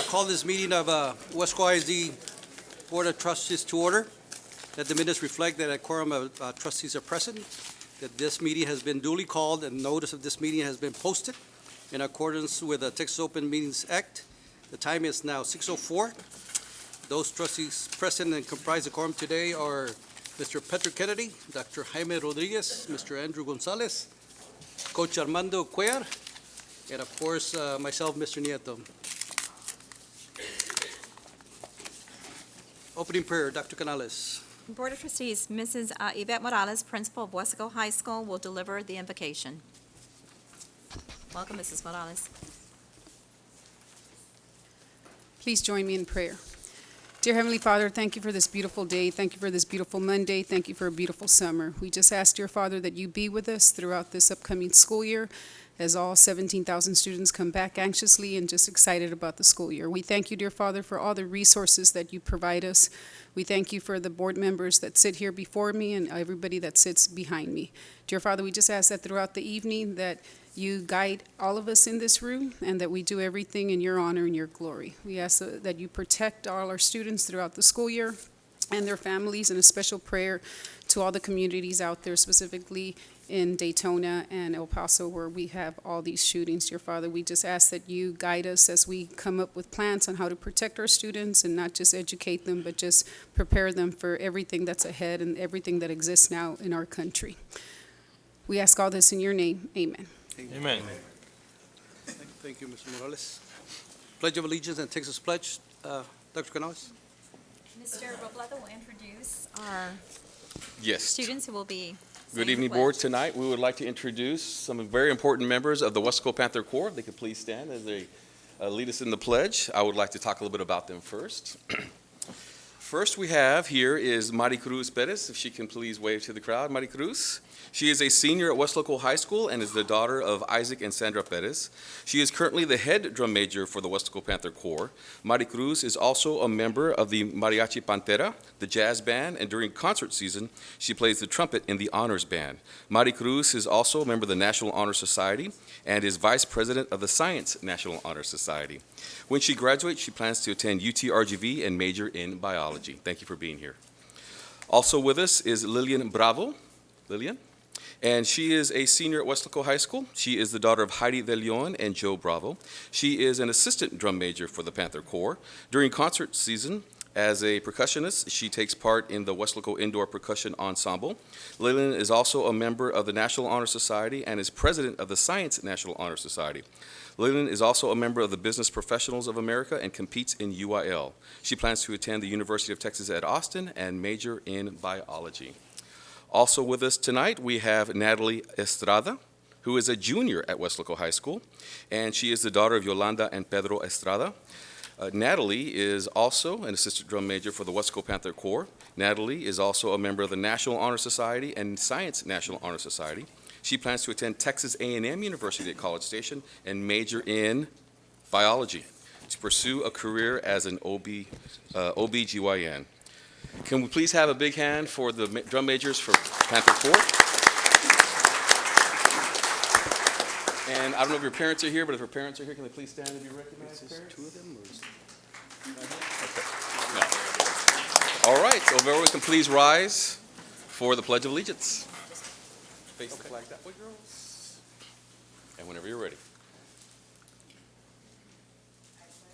call this meeting of Weslaco ISD Board of Trustees to order. That the minutes reflect that a quorum of trustees are present, that this meeting has been duly called and notice of this meeting has been posted in accordance with the Texas Open Meetings Act. The time is now 6:04. Those trustees present and comprise the quorum today are Mr. Patrick Kennedy, Dr. Jaime Rodriguez, Mr. Andrew Gonzalez, Coach Armando Cuellar, and of course, myself, Mr. Nieto. Opening prayer, Dr. Canales. Board of Trustees, Mrs. Yvette Morales, Principal of Weslaco High School, will deliver the invocation. Welcome, Mrs. Morales. Please join me in prayer. Dear Heavenly Father, thank you for this beautiful day. Thank you for this beautiful Monday. Thank you for a beautiful summer. We just ask, dear Father, that you be with us throughout this upcoming school year as all 17,000 students come back anxiously and just excited about the school year. We thank you, dear Father, for all the resources that you provide us. We thank you for the board members that sit here before me and everybody that sits behind me. Dear Father, we just ask that throughout the evening that you guide all of us in this room and that we do everything in your honor and your glory. We ask that you protect all our students throughout the school year and their families, and a special prayer to all the communities out there, specifically in Daytona and El Paso, where we have all these shootings. Dear Father, we just ask that you guide us as we come up with plans on how to protect our students and not just educate them, but just prepare them for everything that's ahead and everything that exists now in our country. We ask all this in your name. Amen. Amen. Thank you, Mr. Morales. Pledge of Allegiance and Texas Pledge, Dr. Canales. Mr. Robledo will introduce our Yes. students who will be Good saying evening, the Board. pledge. Tonight, we would like to introduce some very important members of the Weslaco Panther Corps. If they could please stand as they lead us in the pledge. I would like to talk a little bit about them first. First we have here is Mari Cruz Perez. If she can please wave to the crowd. Mari Cruz. She is a senior at Weslaco High School and is the daughter of Isaac and Sandra Perez. She is currently the head drum major for the Weslaco Panther Corps. Mari Cruz is also a member of the Mariachi Pantera, the jazz band, and during concert season, she plays the trumpet in the honors band. Mari Cruz is also a member of the National Honor Society and is vice president of the Science National Honor Society. When she graduates, she plans to attend UT-RGV and major in biology. Thank you for being here. Also with us is Lillian Bravo. Lillian? And she is a senior at Weslaco High School. She is the daughter of Heidi De Leon and Joe Bravo. She is an assistant drum major for the Panther Corps. During concert season, as a percussionist, she takes part in the Weslaco Indoor Percussion Ensemble. Lillian is also a member of the National Honor Society and is president of the Science National Honor Society. Lillian is also a member of the Business Professionals of America and competes in UIL. She plans to attend the University of Texas at Austin and major in biology. Also with us tonight, we have Natalie Estrada, who is a junior at Weslaco High School, and she is the daughter of Yolanda and Pedro Estrada. Natalie is also an assistant drum major for the Weslaco Panther Corps. Natalie is also a member of the National Honor Society and Science National Honor Society. She plans to attend Texas A&M University at College Station and major in biology to pursue a career as an OB-GYN. Can we please have a big hand for the drum majors for Panther Corps? And I don't know if your parents are here, but if your parents are here, can they please stand and be recognized? Two of them? No. All right, so if everyone can please rise for the Pledge of Allegiance. Face the flag that way, girls. And whenever you're ready.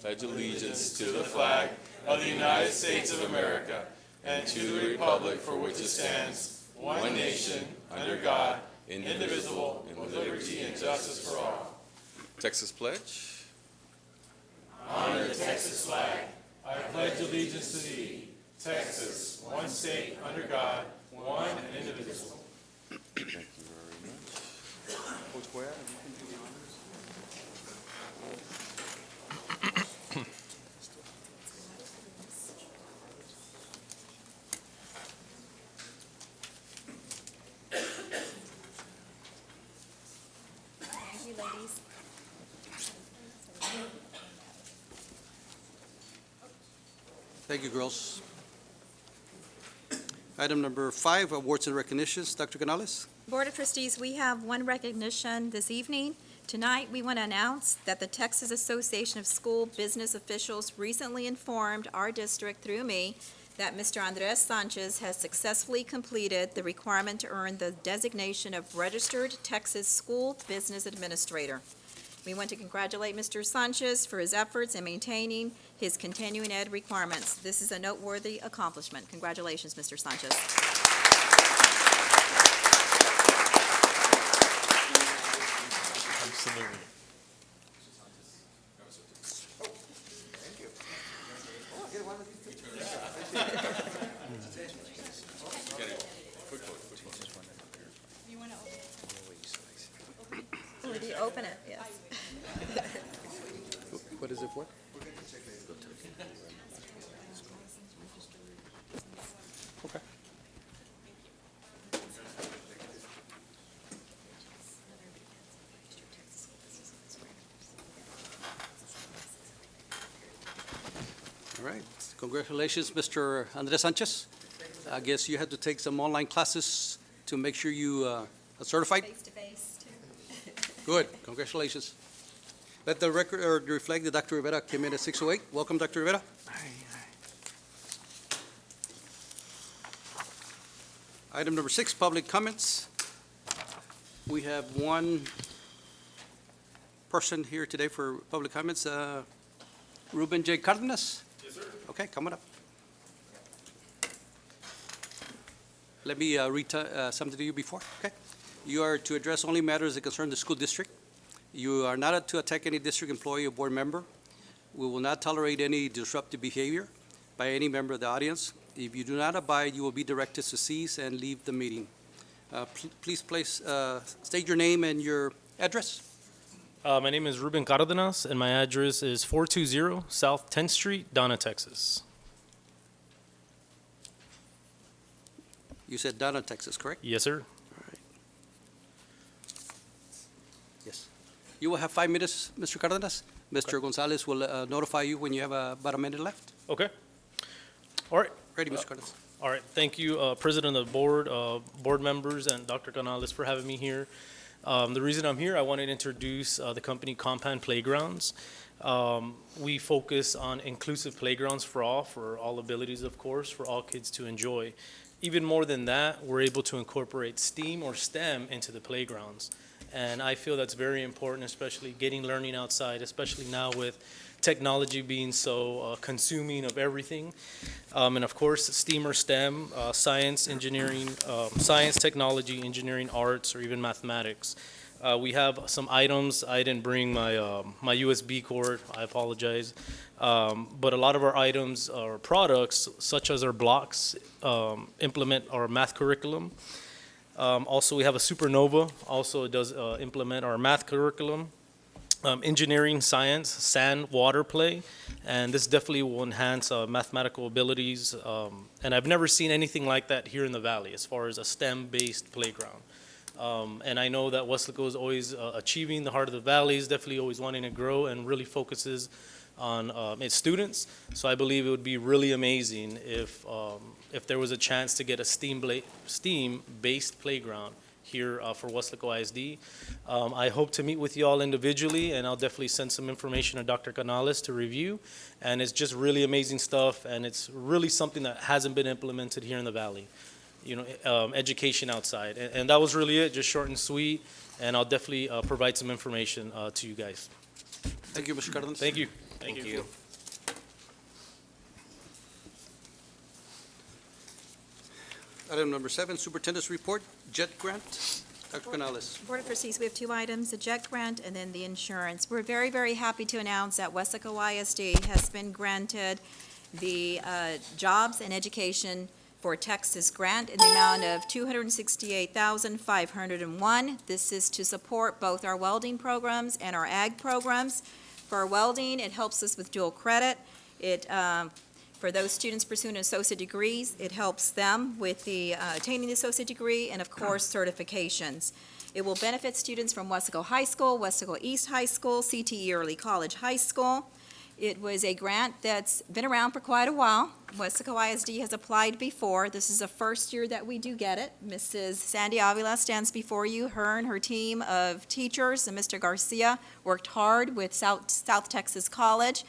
Pledge allegiance to the flag of the United States of America and to the republic for which it stands, one nation, under God, indivisible, with liberty and justice for all. Texas Pledge. Honor the Texas flag. I pledge allegiance to thee, Texas, one state, under God, one and indivisible. Thank you very much. Coach Cuellar, if you can do the honors. Thank you, ladies. Thank you, girls. Item number 5, awards and recognitions. Dr. Canales. Board of Trustees, we have one recognition this evening Tonight, we want to announce that the Texas Association of School Business Officials recently informed our district through me that Mr. Andres Sanchez has successfully completed the requirement to earn the designation of Registered Texas School Business Administrator. We want to congratulate Mr. Sanchez for his efforts in maintaining his continuing ed requirements. This is a noteworthy accomplishment. Congratulations, Mr. Sanchez. Absolutely. Oh, did you open it? Yes. What is it for? Okay. All right. Congratulations, Mr. Andres Sanchez. I guess you had to take some online classes to make sure you are certified. Face-to-face, too. Good. Congratulations. Let the record reflect that Dr. Rivera came in at 6:08. Welcome, Dr. Rivera. Item number 6, public comments. We have one person here today for public comments. Ruben J. Cardenas? Yes, sir. Okay, coming up. Let me read something to you before, okay? You are to address only matters that concern the school district. You are not to attack any district employee or board member. We will not tolerate any disruptive behavior by any member of the audience. If you do not abide, you will be directed to cease and leave the meeting. Please state your name and your address. My name is Ruben Cardenas, and my address is 420 South 10th Street, Donna, Texas. You said Donna, Texas, correct? Yes, sir. Yes. You will have 5 minutes, Mr. Cardenas. Mr. Gonzalez will notify you when you have about a minute left. Okay. All right. Ready, Mr. Cardenas? All right. Thank you, President of the board, board members, and Dr. Canales for having me here. The reason I'm here, I wanted to introduce the company Compound Playgrounds. We focus on inclusive playgrounds for all abilities, of course, for all kids to enjoy. Even more than that, we're able to incorporate STEAM or STEM into the playgrounds. And I feel that's very important, especially getting learning outside, especially now with technology being so consuming of everything. And of course, STEAM or STEM, science, engineering, science, technology, engineering, arts, or even mathematics. We have some items. I didn't bring my USB cord. I apologize. But a lot of our items or products, such as our blocks, implement our math curriculum. Also, we have a Supernova. Also, it does implement our math curriculum. Engineering, science, sand, water play, and this definitely will enhance mathematical abilities. And I've never seen anything like that here in the Valley as far as a STEM-based playground. And I know that Weslaco is always achieving the heart of the Valley, is definitely always wanting to grow and really focuses on its students. So I believe it would be really amazing if there was a chance to get a STEAM-based playground here for Weslaco ISD. I hope to meet with you all individually, and I'll definitely send some information to Dr. Canales to review. And it's just really amazing stuff, and it's really something that hasn't been implemented here in the Valley. You know, education outside. And that was really it, just short and sweet, and I'll definitely provide some information to you guys. Thank you, Mr. Cardenas. Thank you. Thank you. Item number 7, Superintendent's Report, JET Grant. Dr. Canales. Board of Trustees, we have 2 items, the JET grant and then the insurance. We're very, very happy to announce that Weslaco ISD has been granted the Jobs and Education for Texas grant in the amount of $268,501. This is to support both our welding programs and our ag programs. For our welding, it helps us with dual credit. For those students pursuing associate degrees, it helps them with the attaining the associate degree and, of course, certifications. It will benefit students from Weslaco High School, Weslaco East High School, CTE Early College High School. It was a grant that's been around for quite a while. Weslaco ISD has applied before. This is the first year that we do get it. Mrs. Sandy Avila stands before you. Her and her team of teachers and Mr. Garcia worked hard with South Texas College.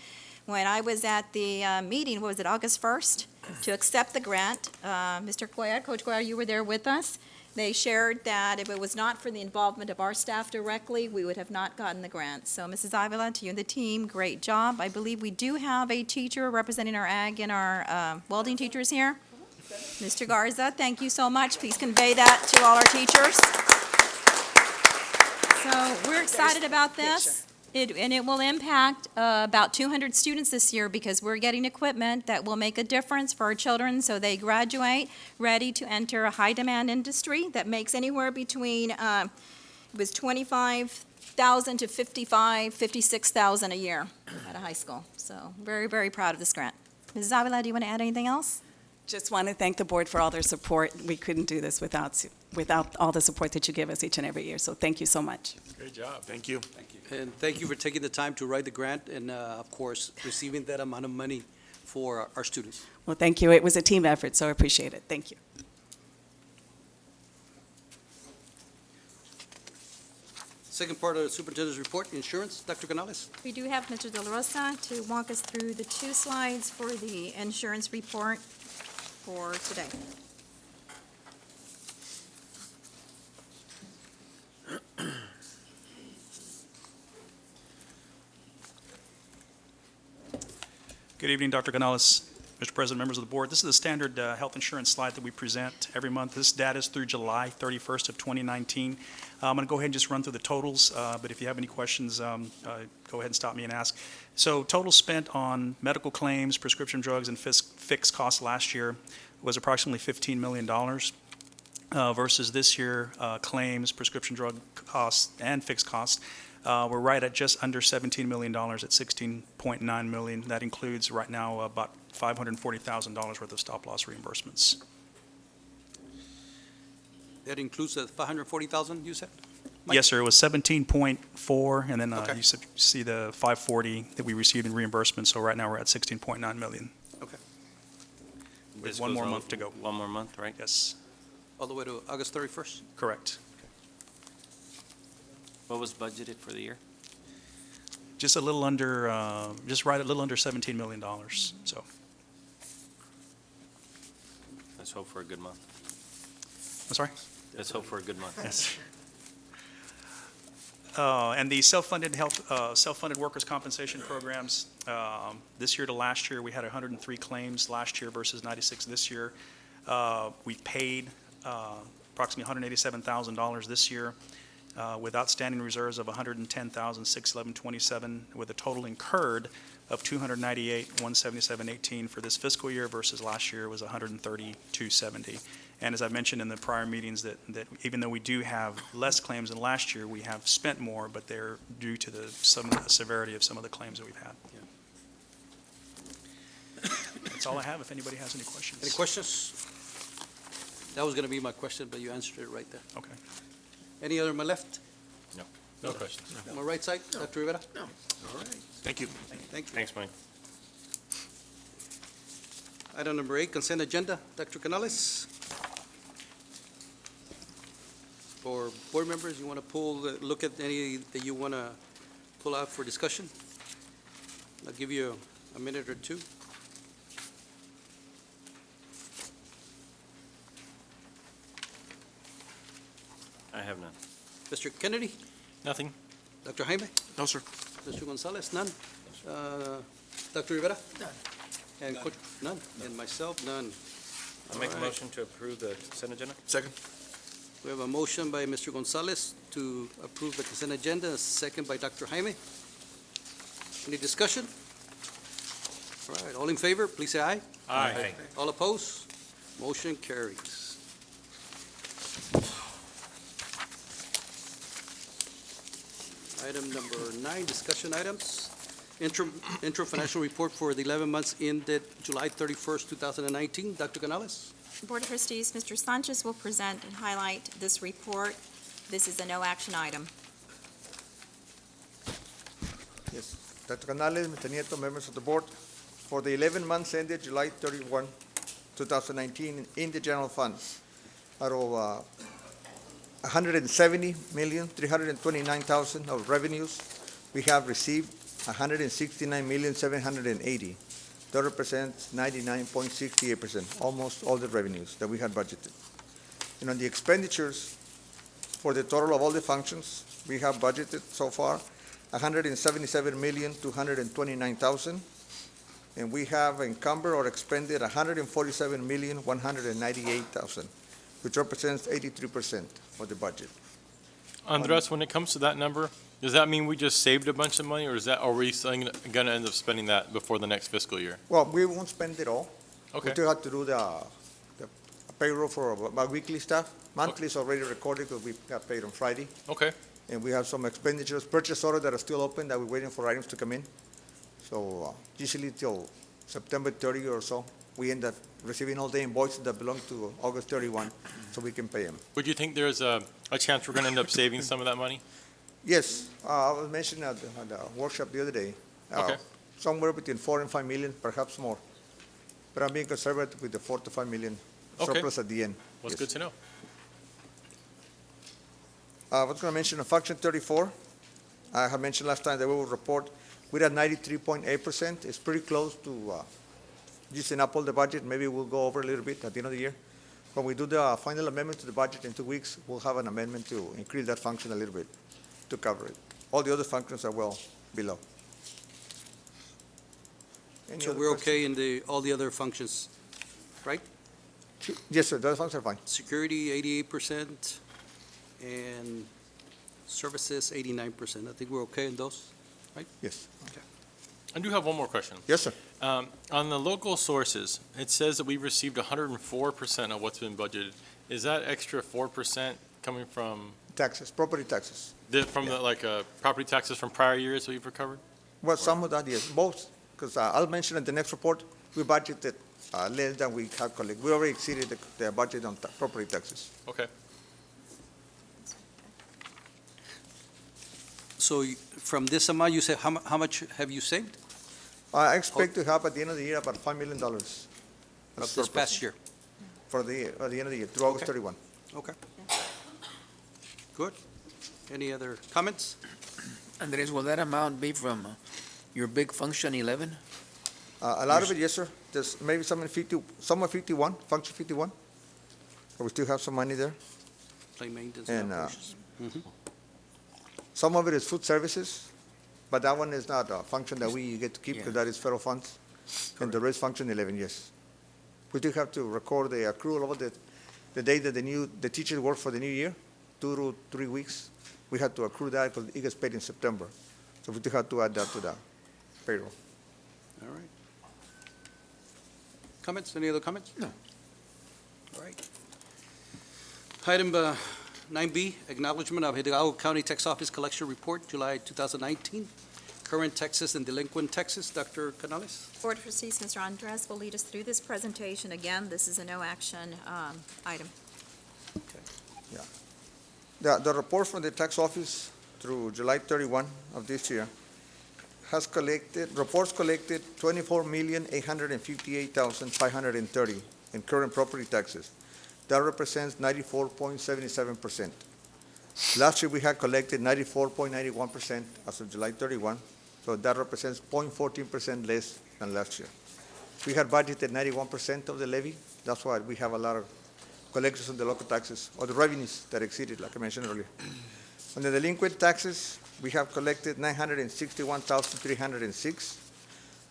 When I was at the meeting, what was it, August 1st, to accept the grant, Mr. Cuellar, Coach Cuellar, you were there with us. They shared that if it was not for the involvement of our staff directly, we would have not gotten the grant. So, Mrs. Avila, to you and the team, great job. I believe we do have a teacher representing our ag and our welding teachers here. Mr. Garza, thank you so much. Please convey that to all our teachers. So, we're excited about this. And it will impact about 200 students this year because we're getting equipment that will make a difference for our children so they graduate ready to enter a high-demand industry that makes anywhere between, it was 25,000 to 56,000 a year at a high school. So very, very proud of this grant. Mrs. Avila, do you want to add anything else? Just want to thank the board for all their support. We couldn't do this without all the support that you give us each and every year. So thank you so much. Great job. Thank you. And thank you for taking the time to write the grant and, of course, receiving that amount of money for our students. Well, thank you. It was a team effort, so I appreciate it. Thank you. Second part of the superintendent's report, insurance. Dr. Canales? We do have Mr. De La Rosa to walk us through the 2 slides for the insurance report for today. Good evening, Dr. Canales, Mr. President, members of the board. This is the standard health insurance slide that we present every month. This data is through July 31st of 2019. I'm going to go ahead and just run through the totals, but if you have any questions, go ahead and stop me and ask. So total spent on medical claims, prescription drugs, and fixed costs last year was approximately $15 million versus this year claims, prescription drug costs, and fixed costs. We're right at just under $17 million at $16.9 million. That includes right now about $540,000 worth of stop-loss reimbursements. That includes the $540,000 you said? Mike? Yes, sir. It was 17.4, and then Okay. you see the 540 that we received in reimbursement. So right now we're at 16.9 million. Okay. With one more month to go. One more month, right? Yes, All the way to August 31st? correct. What was budgeted for the year? Just a little under, just right at a little under $17 million. So, Let's hope for a good month. I'm sorry? Let's hope for a good month. Yes. And the self-funded workers' compensation programs, this year to last year, we had 103 claims last year versus 96 this year. We paid approximately $187,000 this year with outstanding reserves of $110,611.27, with a total incurred of $298,177.18 for this fiscal year versus last year was $132.70. And as I mentioned in the prior meetings, that even though we do have less claims than last year, we have spent more, but they're due to some of the severity of some of the claims that we've had. That's all I have, if anybody has any questions. Any questions? That was going to be my question, but you answered it right there. Okay. Any other on my left? No questions. On my right side? Dr. Rivera? No. All right. Thank you. Thank you. Thanks, Mike. Item number 8, consent agenda. Dr. Canales? For board members, you want to look at any that you want to pull out for discussion? I'll give you a minute or two. I have none. Mr. Kennedy? Nothing. Dr. Jaime? No, sir. Mr. Gonzalez? None? Dr. Rivera? None. And Coach? None. And myself? None. I'll make a All right. motion to approve the consent agenda. Second. We have a motion by Mr. Gonzalez to approve the consent agenda, a second by Dr. Jaime. Any discussion? All right, all in favor, please say aye. Aye. All opposed? Motion carries. Item number 9, discussion items. Interim financial report for the 11 months ended July 31st, 2019. Dr. Canales? Board of Trustees, Mr. Sanchez will present and highlight this report. This is a no-action item. Yes. Dr. Canales, Mr. Nieto, members of the board, for the 11 months ended July 31, 2019, in the general fund, out of $170,329,000 of revenues, we have received $169,780,000. That represents 99.68%, almost all the revenues that we had budgeted. And on the expenditures, for the total of all the functions, we have budgeted so far $177,229,000, and we have encumbered or expended $147,198,000, which represents 83% of the budget. Andres, when it comes to that number, does that mean we just saved a bunch of money, or are we going to end up spending that before the next fiscal year? Well, we won't spend it all. Okay. We still have to do the payroll for our weekly staff. Monthly is already recorded because we got paid on Friday. Okay. And we have some expenditures, purchase orders that are still open that we're waiting for items to come in. So usually till September 30 or so, we end up receiving all the invoices that belong to August 31, so we can pay them. Would you think there's a chance we're going to end up saving some of that money? Yes, I was mentioning at the workshop the other day, Okay. somewhere between 4 and 5 million, perhaps more. But I'm being conservative with the 4 to 5 million Okay. surplus at the end. Well, it's Yes. good to know. I was going to mention on function 34, I had mentioned last time that we will report, we're at 93.8%. It's pretty close to using up all the budget. Maybe we'll go over a little bit at the end of the year. When we do the final amendment to the budget in 2 weeks, we'll have an amendment to increase that function a little bit to cover it. All the other functions are well below. Any So other we're questions? okay in all the other functions, right? Yes, sir, those functions are fine. Security, 88%, and services, 89%. I think we're okay in those. Yes. I do have one more question. Yes, sir. On the local sources, it says that we've received 104% of what's been budgeted. Is that extra 4% coming from Taxes, property taxes. property taxes from prior years that we've recovered? Well, some of that, yes, both, because I'll mention in the next report, we budgeted less than we have collected. We already exceeded the budget on property taxes. Okay. So from this amount, you said, how much have you saved I expect to have at the end of the year about $5 million. of this past year? For the end of the year, through August Okay. 31. Okay. Good. Any other comments? Andres, will that amount be from your big function 11? A lot of it, yes, sir. There's maybe some are 51, function 51. But we still have some money there. Plain maintenance And, and operations. Some of it is food services, but that one is not a function that we get to keep because that is federal funds. And the rest function 11, yes. We do have to record the accrual of the day that the teachers work for the new year, 2 to 3 weeks. We have to accrue that because it gets paid in September. So we do have to add that to the payroll. All right. Comments? Any other comments? No. All right. Item 9B, acknowledgement of Hidalgo County Tax Office Collection Report, July 2019. Current taxes and delinquent taxes. Dr. Canales? Board Trustees, Mr. Andres will lead us through this presentation. Again, this is a no-action item. The report from the tax office through July 31 of this year has reports collected 24,858,530 in current property taxes. That represents 94.77%. Last year, we had collected 94.91% as of July 31, so that represents 0.14% less than last year. We had budgeted 91% of the levy. That's why we have a lot of collections on the local taxes, or the revenues that exceeded, like I mentioned earlier. On the delinquent taxes, we have collected 961,306.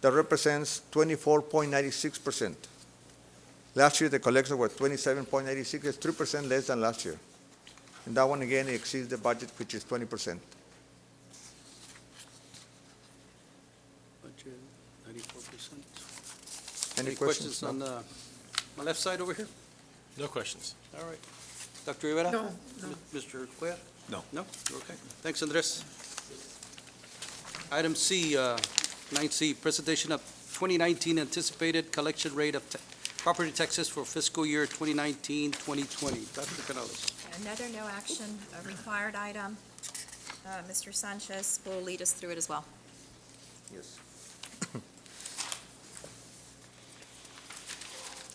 That represents 24.96%. Last year, the collections were 27.86. It's 3% less than last year. And that one, again, exceeds the budget, which is 20%. Budget, 94%. Any questions on my left side over here? No questions. All right. Dr. Rivera? No. Mr. Cuellar? No. No? You're okay. Thanks, Andres. Item C, 9C, presentation of 2019 anticipated collection rate of property taxes for fiscal year 2019-2020. Dr. Canales. Another no-action required item. Mr. Sanchez will lead us through it as well. Yes.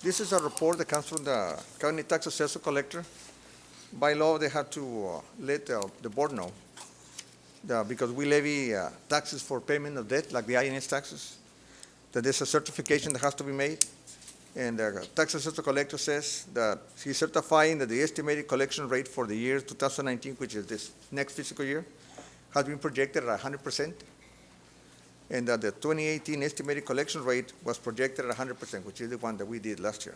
This is a report that comes from the county tax assessor collector. By law, they have to let the board know because we levy taxes for payment of debt, like the INS taxes, that there's a certification that has to be made. And the tax assessor collector says that he's certifying that the estimated collection rate for the year 2019, which is this next fiscal year, has been projected at 100%, and that the 2018 estimated collection rate was projected at 100%, which is the one that we did last year.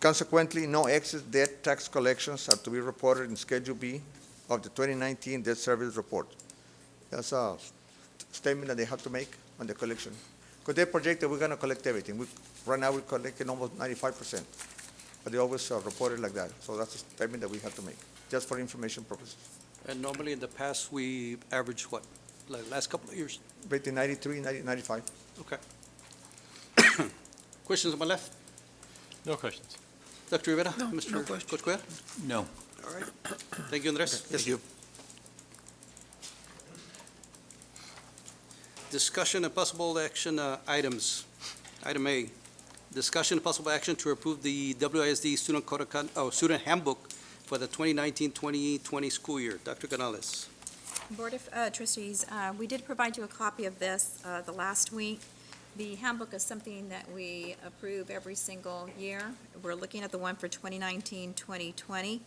Consequently, no excess debt tax collections are to be reported in Schedule B of the 2019 debt service report. That's a statement that they have to make on the collection. Because they project that we're going to collect everything. Right now, we're collecting almost 95%, but they always report it like that. So that's a statement that we have to make, just for information purposes. And normally in the past, we average what, like last couple of years? Between 93 and 95. Okay. Questions on my left? No questions. Dr. Rivera? No, Mr. no questions. Coach Cuellar? No. All right. Thank you, Andres. Thank you. Discussion and possible action items. Item A, discussion and possible action to approve the WISD student code of student handbook for the 2019-2020 school year. Dr. Canales. Board of Trustees, we did provide you a copy of this the last week. The handbook is something that we approve every single year. We're looking at the one for 2019-2020.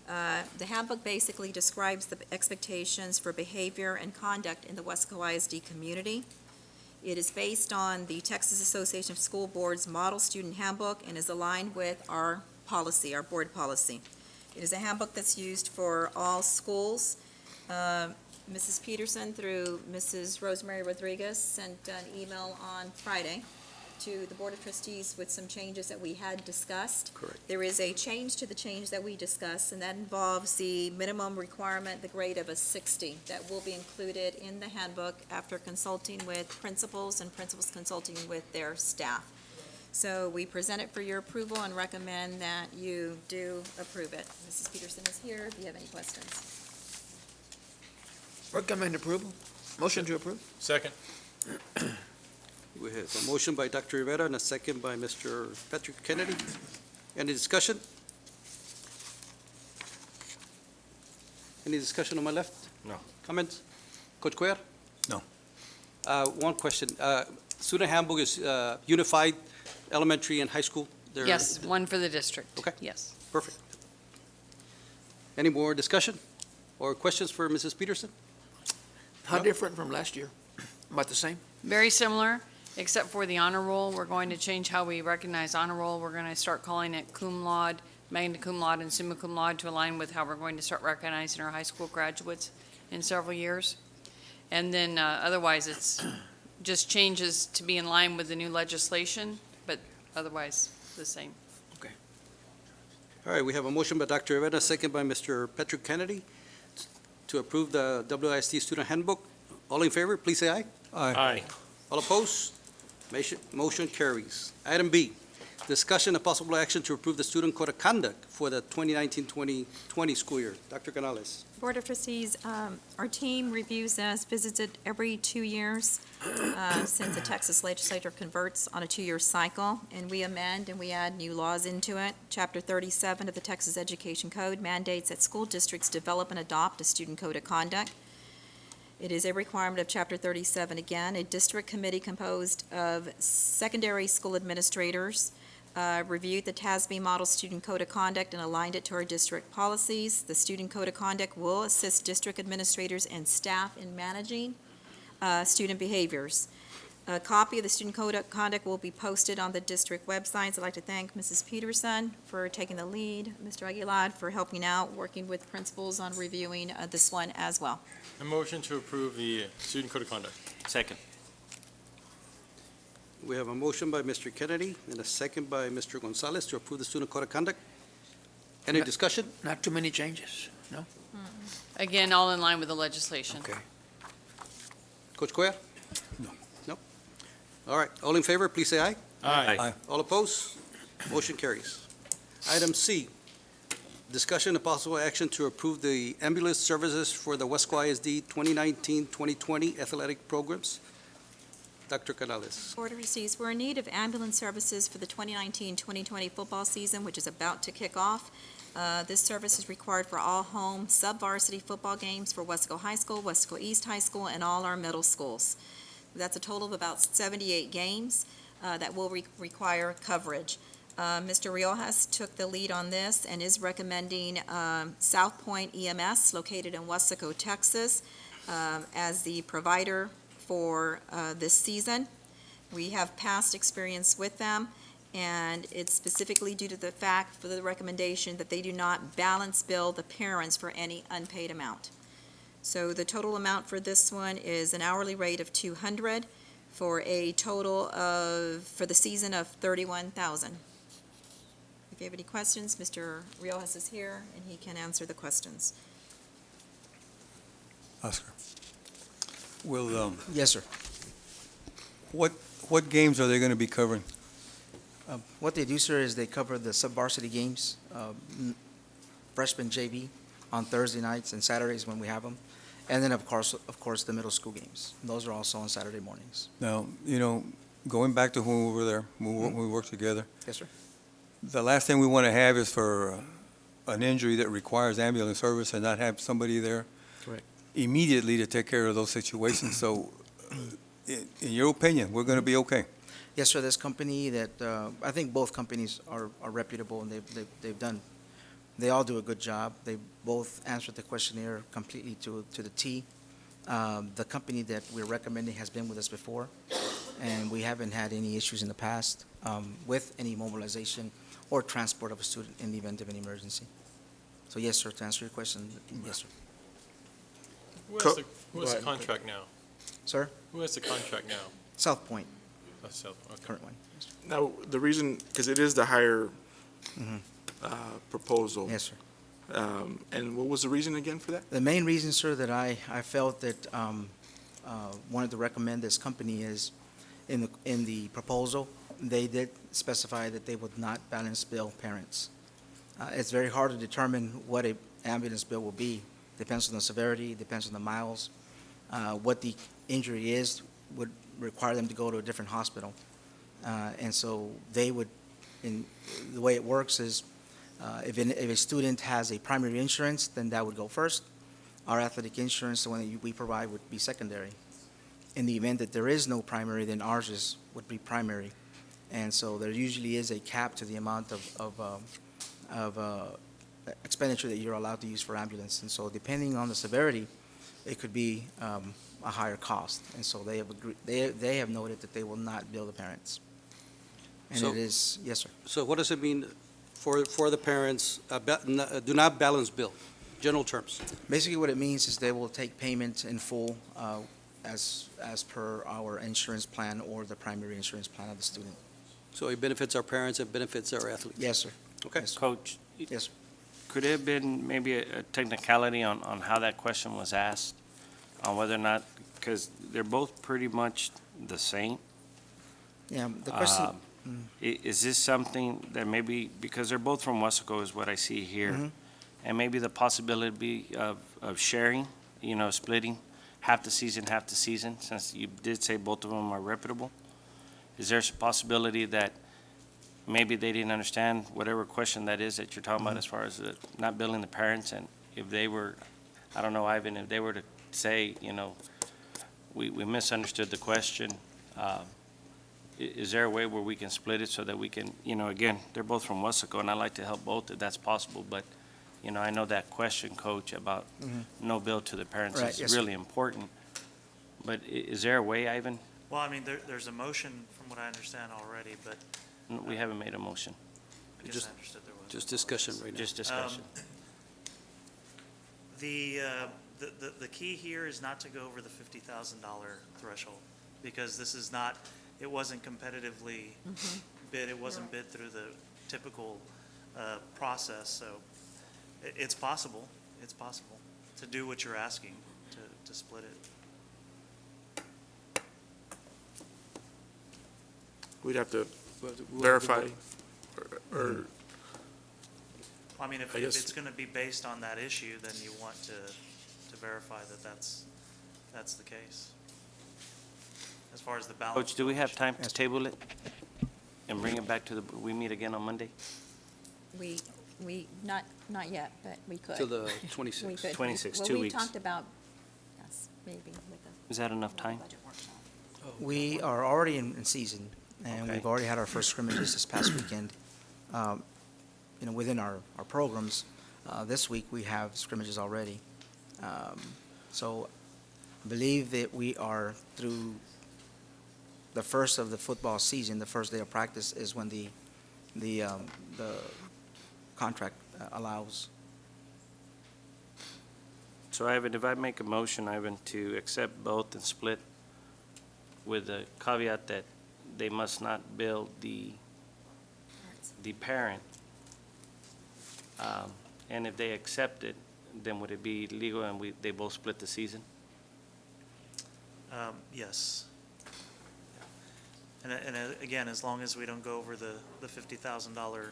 The handbook basically describes the expectations for behavior and conduct in the Weslaco ISD community. It is based on the Texas Association of School Boards Model Student Handbook and is aligned with our policy, our board policy. It is a handbook that's used for all schools. Mrs. Peterson, through Mrs. Rosemary Rodriguez, sent an email on Friday to the Board of Trustees with some changes that we had discussed. Correct. There is a change to the change that we discussed, and that involves the minimum requirement, the grade of a 60, that will be included in the handbook after consulting with principals and principals consulting with their staff. So we present it for your approval and recommend that you do approve it. Mrs. Peterson is here. Do you have any questions? Recommend approval. Motion to approve. Second. We have a motion by Dr. Rivera and a second by Mr. Patrick Kennedy. Any discussion? Any discussion on my left? No. Comments? Coach Cuellar? No. One question. Student handbook is unified elementary and high school? They're- Yes, one for the district. Okay. Yes. Perfect. Any more discussion or questions for Mrs. Peterson? How No. different from last year? About the same? Very similar, except for the honor roll. We're going to change how we recognize honor roll. We're going to start calling it cum laude, magna cum laude, and summa cum laude to align with how we're going to start recognizing our high school graduates in several years. And then otherwise, it's just changes to be in line with the new legislation, but otherwise the same. All right, we have a motion by Dr. Rivera, a second by Mr. Patrick Kennedy to approve the WISD student handbook. All in favor, please say aye. Aye. All opposed? Motion carries. Item B, discussion and possible action to approve the student code of conduct for the 2019-2020 school year. Dr. Canales. Board of Trustees, our team reviews this, visits it every 2 years since the Texas legislature converts on a 2-year cycle, and we amend and we add new laws into it. Chapter 37 of the Texas Education Code mandates that school districts develop and adopt a student code of conduct. It is a requirement of Chapter 37 again. A district committee composed of secondary school administrators reviewed the TASB Model Student Code of Conduct and aligned it to our district policies. The Student Code of Conduct will assist district administrators and staff in managing student behaviors. A copy of the Student Code of Conduct will be posted on the district websites. I'd like to thank Mrs. Peterson for taking the lead, Mr. Aguilar for helping out, working with principals on reviewing this one as well. A motion to approve the student code of conduct. Second. We have a motion by Mr. Kennedy and a second by Mr. Gonzalez to approve the student code of conduct. Any discussion? Not too many changes, no? Again, all in line with the legislation. Okay. Coach Cuellar? No. All right, all in favor, please say aye. Aye. All opposed? Motion carries. Item C, discussion and possible action to approve the ambulance services for the Weslaco ISD 2019-2020 athletic programs. Dr. Canales. Board of Trustees, we're in need of ambulance services for the 2019-2020 football season, which is about to kick off. This service is required for all home sub-varsity football games for Weslaco High School, Weslaco East High School, and all our middle schools. That's a total of about 78 games that will require coverage. Mr. Riojas took the lead on this and is recommending South Point EMS, located in Weslaco, Texas, as the provider for this season. We have past experience with them, and it's specifically due to the fact for the recommendation that they do not balance bill the parents for any unpaid amount. So the total amount for this one is an hourly rate of $200 for a total of, for the season, of $31,000. If you have any questions, Mr. Riojas is here, and he can answer the questions. Oscar. Will, Yes, sir. what games are they going to be covering? What they do, sir, is they cover the sub-varsity games, freshman JV on Thursday nights and Saturdays when we have them. And then, of course, the middle school games. Those are also on Saturday mornings. Now, going back to when we were there, when we worked together, Yes, sir. the last thing we want to have is for an injury that requires ambulance service and not have somebody there Correct. immediately to take care of those situations. So, in your opinion, we're going to be okay? Yes, sir. This company that, I think both companies are reputable, and they all do a good job. They both answered the questionnaire completely to the T. The company that we're recommending has been with us before, and we haven't had any issues in the past with any mobilization or transport of a student in the event of an emergency. So yes, sir, to answer your question, yes, sir. Who has the contract now? Sir? Who has the contract now? South Point, That's South, okay. current one. Now, the reason, because it is the higher proposal. Yes, sir. And what was the reason again for that? The main reason, sir, that I felt that wanted to recommend this company is in the proposal, they did specify that they would not balance bill parents. It's very hard to determine what a ambulance bill will be. Depends on the severity, depends on the miles. What the injury is would require them to go to a different hospital. And so they would, the way it works is, if a student has a primary insurance, then that would go first. Our athletic insurance, the one that we provide, would be secondary. In the event that there is no primary, then ours would be primary. And so there usually is a cap to the amount of expenditure that you're allowed to use for ambulance. And so depending on the severity, it could be a higher cost. And so they have agreed, they have noted that they will not bill the parents. And So- it is, yes, sir. So what does it mean for the parents, do not balance bill, general terms? Basically, what it means is they will take payment in full as per our insurance plan or the primary insurance plan of the student. So it benefits our parents, it benefits our athletes? Yes, sir. Okay. Yes, sir. Coach, Yes, sir. could it have been maybe a technicality on how that question was asked? On whether or not, because they're both pretty much the same. Yeah, the question, Is this something that maybe, because they're both from Weslaco is what I see here, Mhm. and maybe the possibility of sharing, splitting half the season, since you did say both of them are reputable? Is there a possibility that maybe they didn't understand whatever question that is that you're talking about as far as not billing the parents, and if they were, I don't know, Ivan, if they were to say, we misunderstood the question, is there a way where we can split it so that we can, again, they're both from Weslaco, and I'd like to help both if that's possible, but, I know that question, Coach, about no bill to the parents Right, yes, is sir. really important, but is there a way, Ivan? Well, I mean, there's a motion from what I understand already, but We haven't made a motion, I guess I understood there was. Just discussion right now. just discussion. The key here is not to go over the $50,000 threshold, because this is not, it wasn't competitively bid, it wasn't bid through the typical process, so it's possible to do what you're asking, to split it. We'd have to verify, or I mean, if I guess- it's gonna be based on that issue, then you want to verify that that's the case. as far as the balance. Coach, do we have time to table it and bring it back to we meet again on Monday? Not yet, but we could. To the We 26th. could. 26, Well, 2 we weeks. talked about, yes, maybe with the. Is that enough time? budget workshop. We are already in season, and Okay. we've already had our first scrimmages this past weekend. Within our programs, this week we have scrimmages already. So I believe that we are through the first of the football season. The first day of practice is when the contract allows. So Ivan, if I make a motion, Ivan, to accept both and split with the caveat that they must not bill the parent, and if they accept it, then would it be legal and they both split the season? Yes. And again, as long as we don't go over the $50,000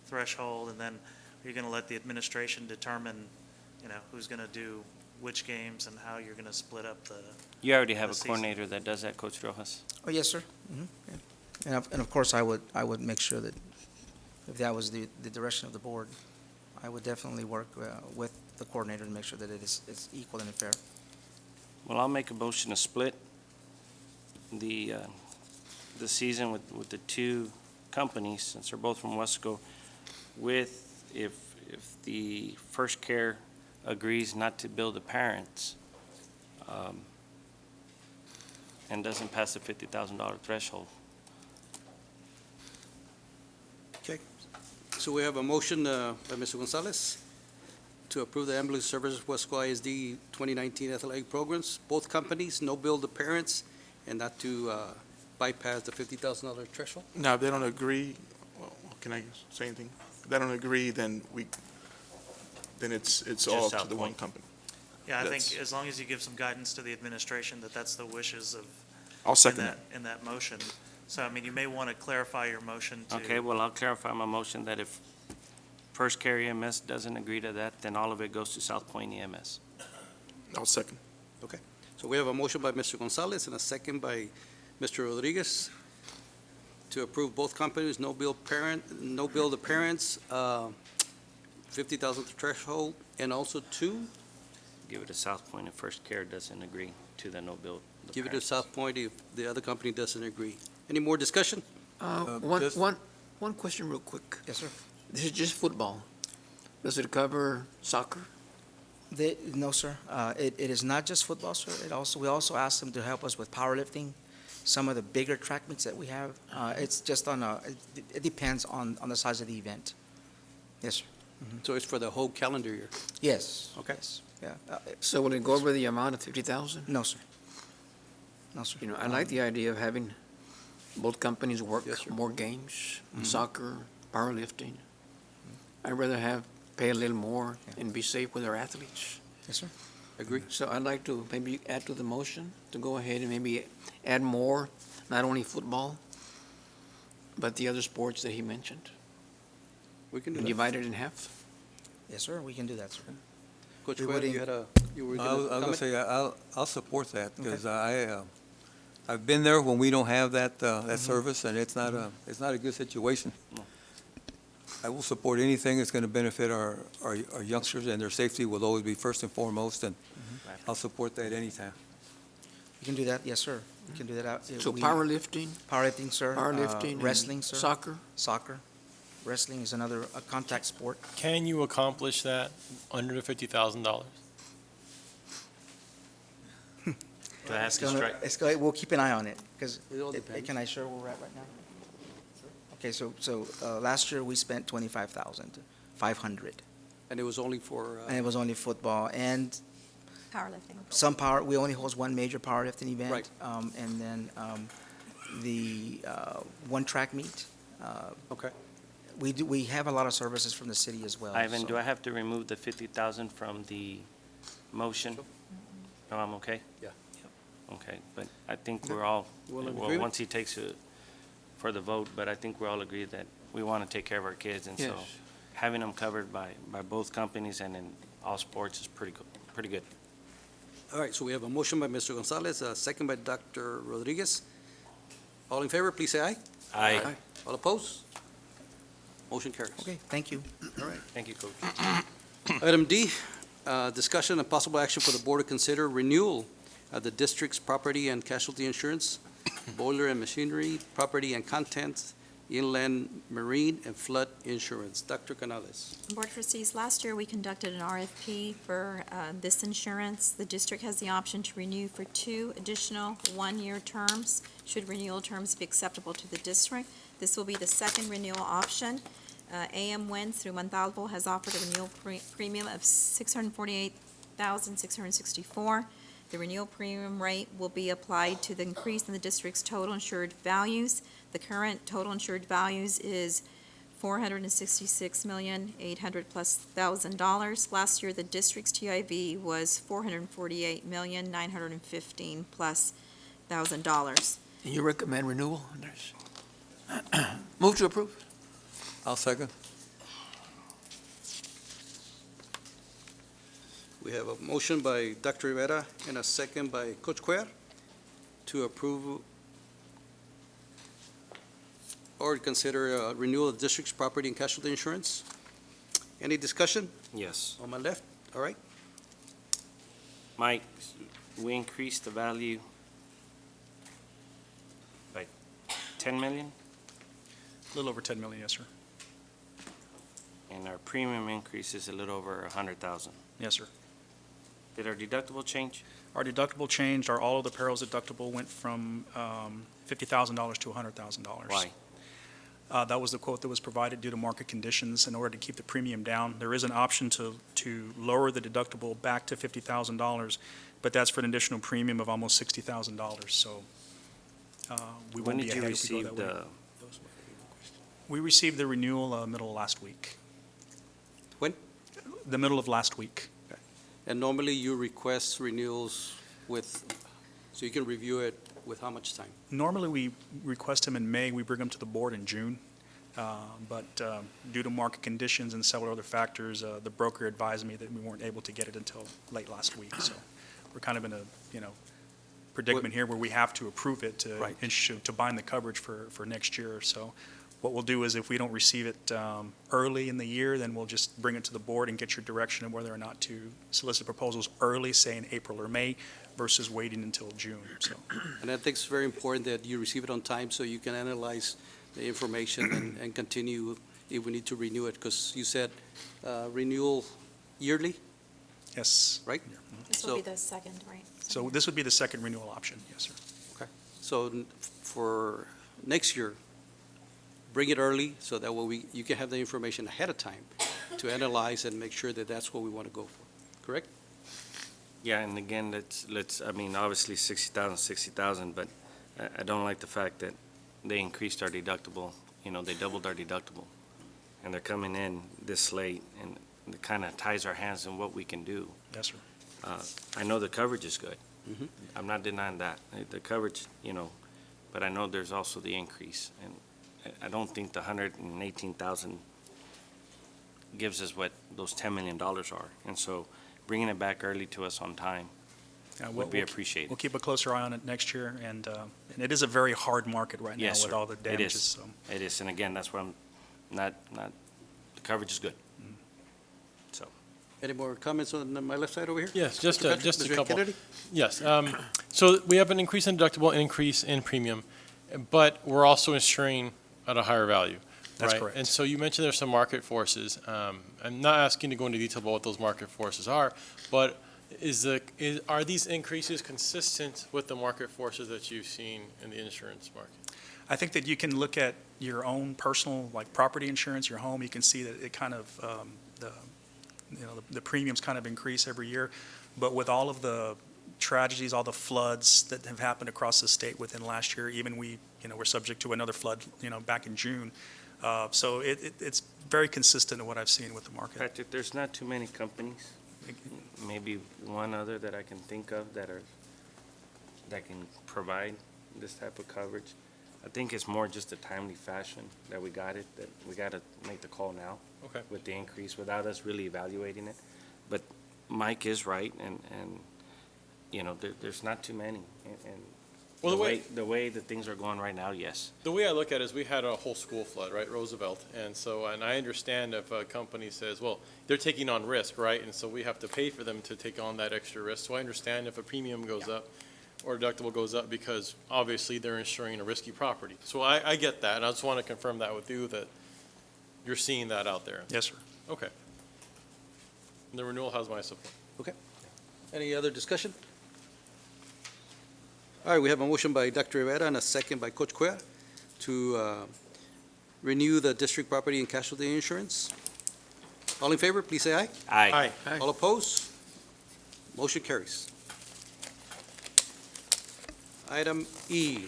threshold, and then you're going to let the administration determine, who's going to do which games and how you're going to split up the. You already have the a season. coordinator that does that, Coach Rojas? Oh, yes, sir. And of course, I would make sure that if that was the direction of the board, I would definitely work with the coordinator to make sure that it's equal and fair. Well, I'll make a motion to split the season with the two companies, since they're both from Weslaco, with, if the First Care agrees not to bill the parents, and doesn't pass the $50,000 threshold. So we have a motion by Mr. Gonzalez to approve the ambulance services Weslaco ISD 2019 athletic programs. Both companies, no bill to parents, and not to bypass the $50,000 threshold. Now, if they don't agree, well, can I say anything? If they don't agree, then it's all South to the one Point. company. Yeah, I That's- think as long as you give some guidance to the administration that that's the wishes of. I'll second that. In that motion. So, I mean, you may want to clarify your motion to. Okay, well, I'll clarify my motion that if First Care EMS doesn't agree to that, then all of it goes to South Point EMS. I'll second. So we have a motion by Mr. Gonzalez and a second by Mr. Rodriguez to approve both companies, no bill to parents, 50,000 threshold, and also to Give it to South Point if First Care doesn't agree to the no bill. the give it to parents. South Point if the other company doesn't agree. Any more discussion? just- One question real quick. Yes, sir. This is just football. Does it cover soccer? No, sir. It is not just football, sir. We also ask them to help us with powerlifting, some of the bigger track meets that we have. It's just it depends on the size of the event. Yes, sir. So it's for the whole calendar year? Yes. Okay. Yes, yeah. So will it go over the amount of 50,000? No, sir. No, sir. I like the idea of having both companies work Yes, sir. more games, soccer, powerlifting. I'd rather pay a little more and be safe with our athletes. Yes, sir. Agree. So I'd like to maybe add to the motion to go ahead and maybe add more, not only football, but the other sports that he mentioned, We can do and that. divide it in half. Yes, sir. We can do that, sir. Coach we Cueto, would you had you were I going was to gonna comment? say, I'll support that, because I've been there when we don't have that service, and it's not a good situation. I will support anything that's gonna benefit our youngsters, and their safety will always be first and foremost, and I'll support that anytime. We can do that. Yes, sir. We can do that. So powerlifting, Powerlifting, sir. powerlifting, Wrestling, and sir. soccer. Soccer. Wrestling is another contact sport. Can you accomplish that under the $50,000? Do I have to strike? We'll keep an eye on it, because, It all depends. can I share where we're at right now? Okay, so last year we spent 25,500, And it was only for, and it was only football, and Powerlifting. we only host one major powerlifting event. Right. And then the one track meet. okay. We have a lot of services from the city as well. Ivan, so- do I have to remove the 50,000 from the motion? No, I'm okay? Yeah. Okay, but I think we're all, Well, in well, agreement? once he takes it for the vote, but I think we're all agreed that we want to take care of our kids, and so Yes. having them covered by both companies and in all sports is pretty good. All right, so we have a motion by Mr. Gonzalez, a second by Dr. Rodriguez All in favor, please say aye. Aye. All opposed? Motion carries. Okay, thank you. All right. Thank you, Coach. Item D, discussion and possible action for the board to consider renewal of the district's property and casualty insurance, boiler and machinery, property and contents, inland marine, and flood insurance. Dr. Canales. Board trustees, last year we conducted an RFP for this insurance. The district has the option to renew for 2 additional one-year terms, should renewal terms be acceptable to the district. This will be the second renewal option. AM Wind through Montalvo has offered a renewal premium of $648,664. The renewal premium rate will be applied to the increase in the district's total insured values. The current total insured values is $466,800,000+. Last year, the district's TIV was $448,915,000+. And you recommend renewal on this? Move to approve. I'll second. We have a motion by Dr. Rivera and a second by Coach Cuellar to approve or consider renewal of district's property and casualty insurance. Any discussion? Yes. On my left, all right. Mike, we increased the value by 10 million, A little over 10 million, yes, sir. and our premium increase is a little over 100,000. Yes, sir. Did our deductible change? Our deductible changed, our all of the perils deductible went from $50,000 to $100,000. Why? That was the quote that was provided due to market conditions in order to keep the premium down. There is an option to lower the deductible back to $50,000, but that's for an additional premium of almost $60,000, so we When won't be did you ahead if we go receive that way. the, We received the renewal middle of last week. When? The middle of last week. And normally you request renewals with, so you can review it with how much time? Normally, we request them in May, we bring them to the board in June. But due to market conditions and several other factors, the broker advised me that we weren't able to get it until late last week. So we're kind of in a, predicament here where we have to approve it to Right. to bind the coverage for next year. So what we'll do is if we don't receive it early in the year, then we'll just bring it to the board and get your direction on whether or not to solicit proposals early, say in April or May, versus waiting until June, so. And I think it's very important that you receive it on time so you can analyze the information and continue if we need to renew it, because you said renewal yearly, Yes. right? This will be the second, right? So this would be the second renewal option, yes, sir. So for next year, bring it early so that way you can have the information ahead of time to analyze and make sure that that's what we want to go for, correct? yeah, and again, I mean, obviously 60,000, but I don't like the fact that they increased our deductible, they doubled our deductible. And they're coming in this late, and it kind of ties our hands in what we can do. Yes, sir. I know the coverage is good. Mhm. I'm not denying that. The coverage, but I know there's also the increase. And I don't think the 118,000 gives us what those $10 million are. And so bringing it back early to us on time would be appreciated. We'll keep a closer eye on it next year, and it is a very hard market right now Yes, with sir. all the It damages, is. so. It is, and again, that's why I'm not, the coverage is good. So, Any more comments on my left side over here? Yes, just Mr. Patrick, just a Mr. couple. Kennedy? Yes, so we have an increase in deductible, an increase in premium, but we're also insuring at a higher value. That's right? correct. And so you mentioned there's some market forces. I'm not asking to go into detail about what those market forces are, but are these increases consistent with the market forces that you've seen in the insurance market? I think that you can look at your own personal, like property insurance, your home, you can see that it kind of, the premiums kind of increase every year. But with all of the tragedies, all the floods that have happened across the state within last year, even we're subject to another flood, back in June. So it's very consistent to what I've seen with the market. Patrick, there's not too many companies, maybe one other that I can think of that can provide this type of coverage. I think it's more just a timely fashion that we got it, that we got to make the call now. Okay. With the increase, without us really evaluating it. But Mike is right, and there's not too many. And Well, The way that things are going right now, yes. the way I look at it is we had a whole school flood, right, Roosevelt, and so, and I understand if a company says, well, they're taking on risk, right, and so we have to pay for them to take on that extra risk. So I understand if a premium goes up or deductible goes up because obviously they're insuring a risky property. So I get that, and I just want to confirm that with you, that you're seeing that out there. Yes, sir. Okay. And the renewal has my support. Any other discussion? All right, we have a motion by Dr. Rivera and a second by Coach Cuellar to renew the district property and casualty insurance. All in favor, please say aye. Aye. All opposed? Motion carries. Item E,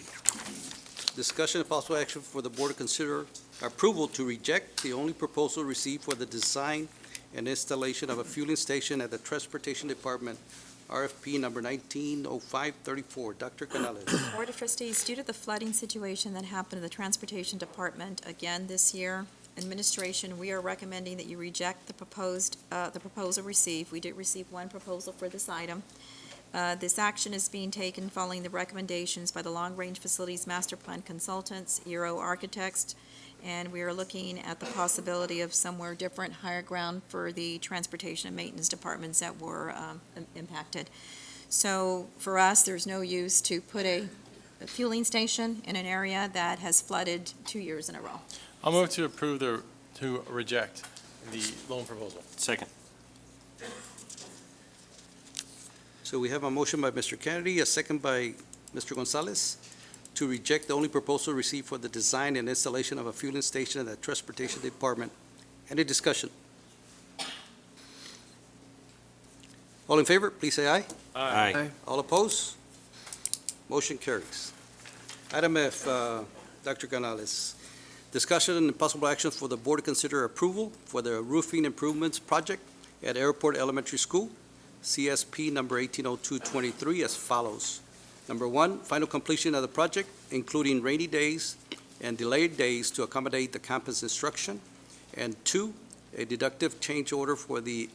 discussion of possible action for the board to consider approval to reject the only proposal received for the design and installation of a fueling station at the Transportation Department, RFP number 190534. Dr. Canales. Board of Trustees, due to the flooding situation that happened in the Transportation Department again this year, administration, we are recommending that you reject the proposal received. We did receive one proposal for this item. This action is being taken following the recommendations by the Long Range Facilities Master Plan Consultants, Euro Architects, and we are looking at the possibility of somewhere different, higher ground for the transportation and maintenance departments that were impacted. So for us, there's no use to put a fueling station in an area that has flooded 2 years in a row. I'll move to approve to reject the loan proposal. Second. So we have a motion by Mr. Kennedy, a second by Mr. Gonzalez, to reject the only proposal received for the design and installation of a fueling station at the Transportation Department. Any discussion? All in favor, please say aye. Aye. All opposed? Motion carries. Item F, Dr. Canales, discussion and possible action for the board to consider approval for the roofing improvements project at Airport Elementary School, CSP number 180223, as follows. Number one, final completion of the project, including rainy days and delayed days to accommodate the campus instruction. And two, a deductive change order for the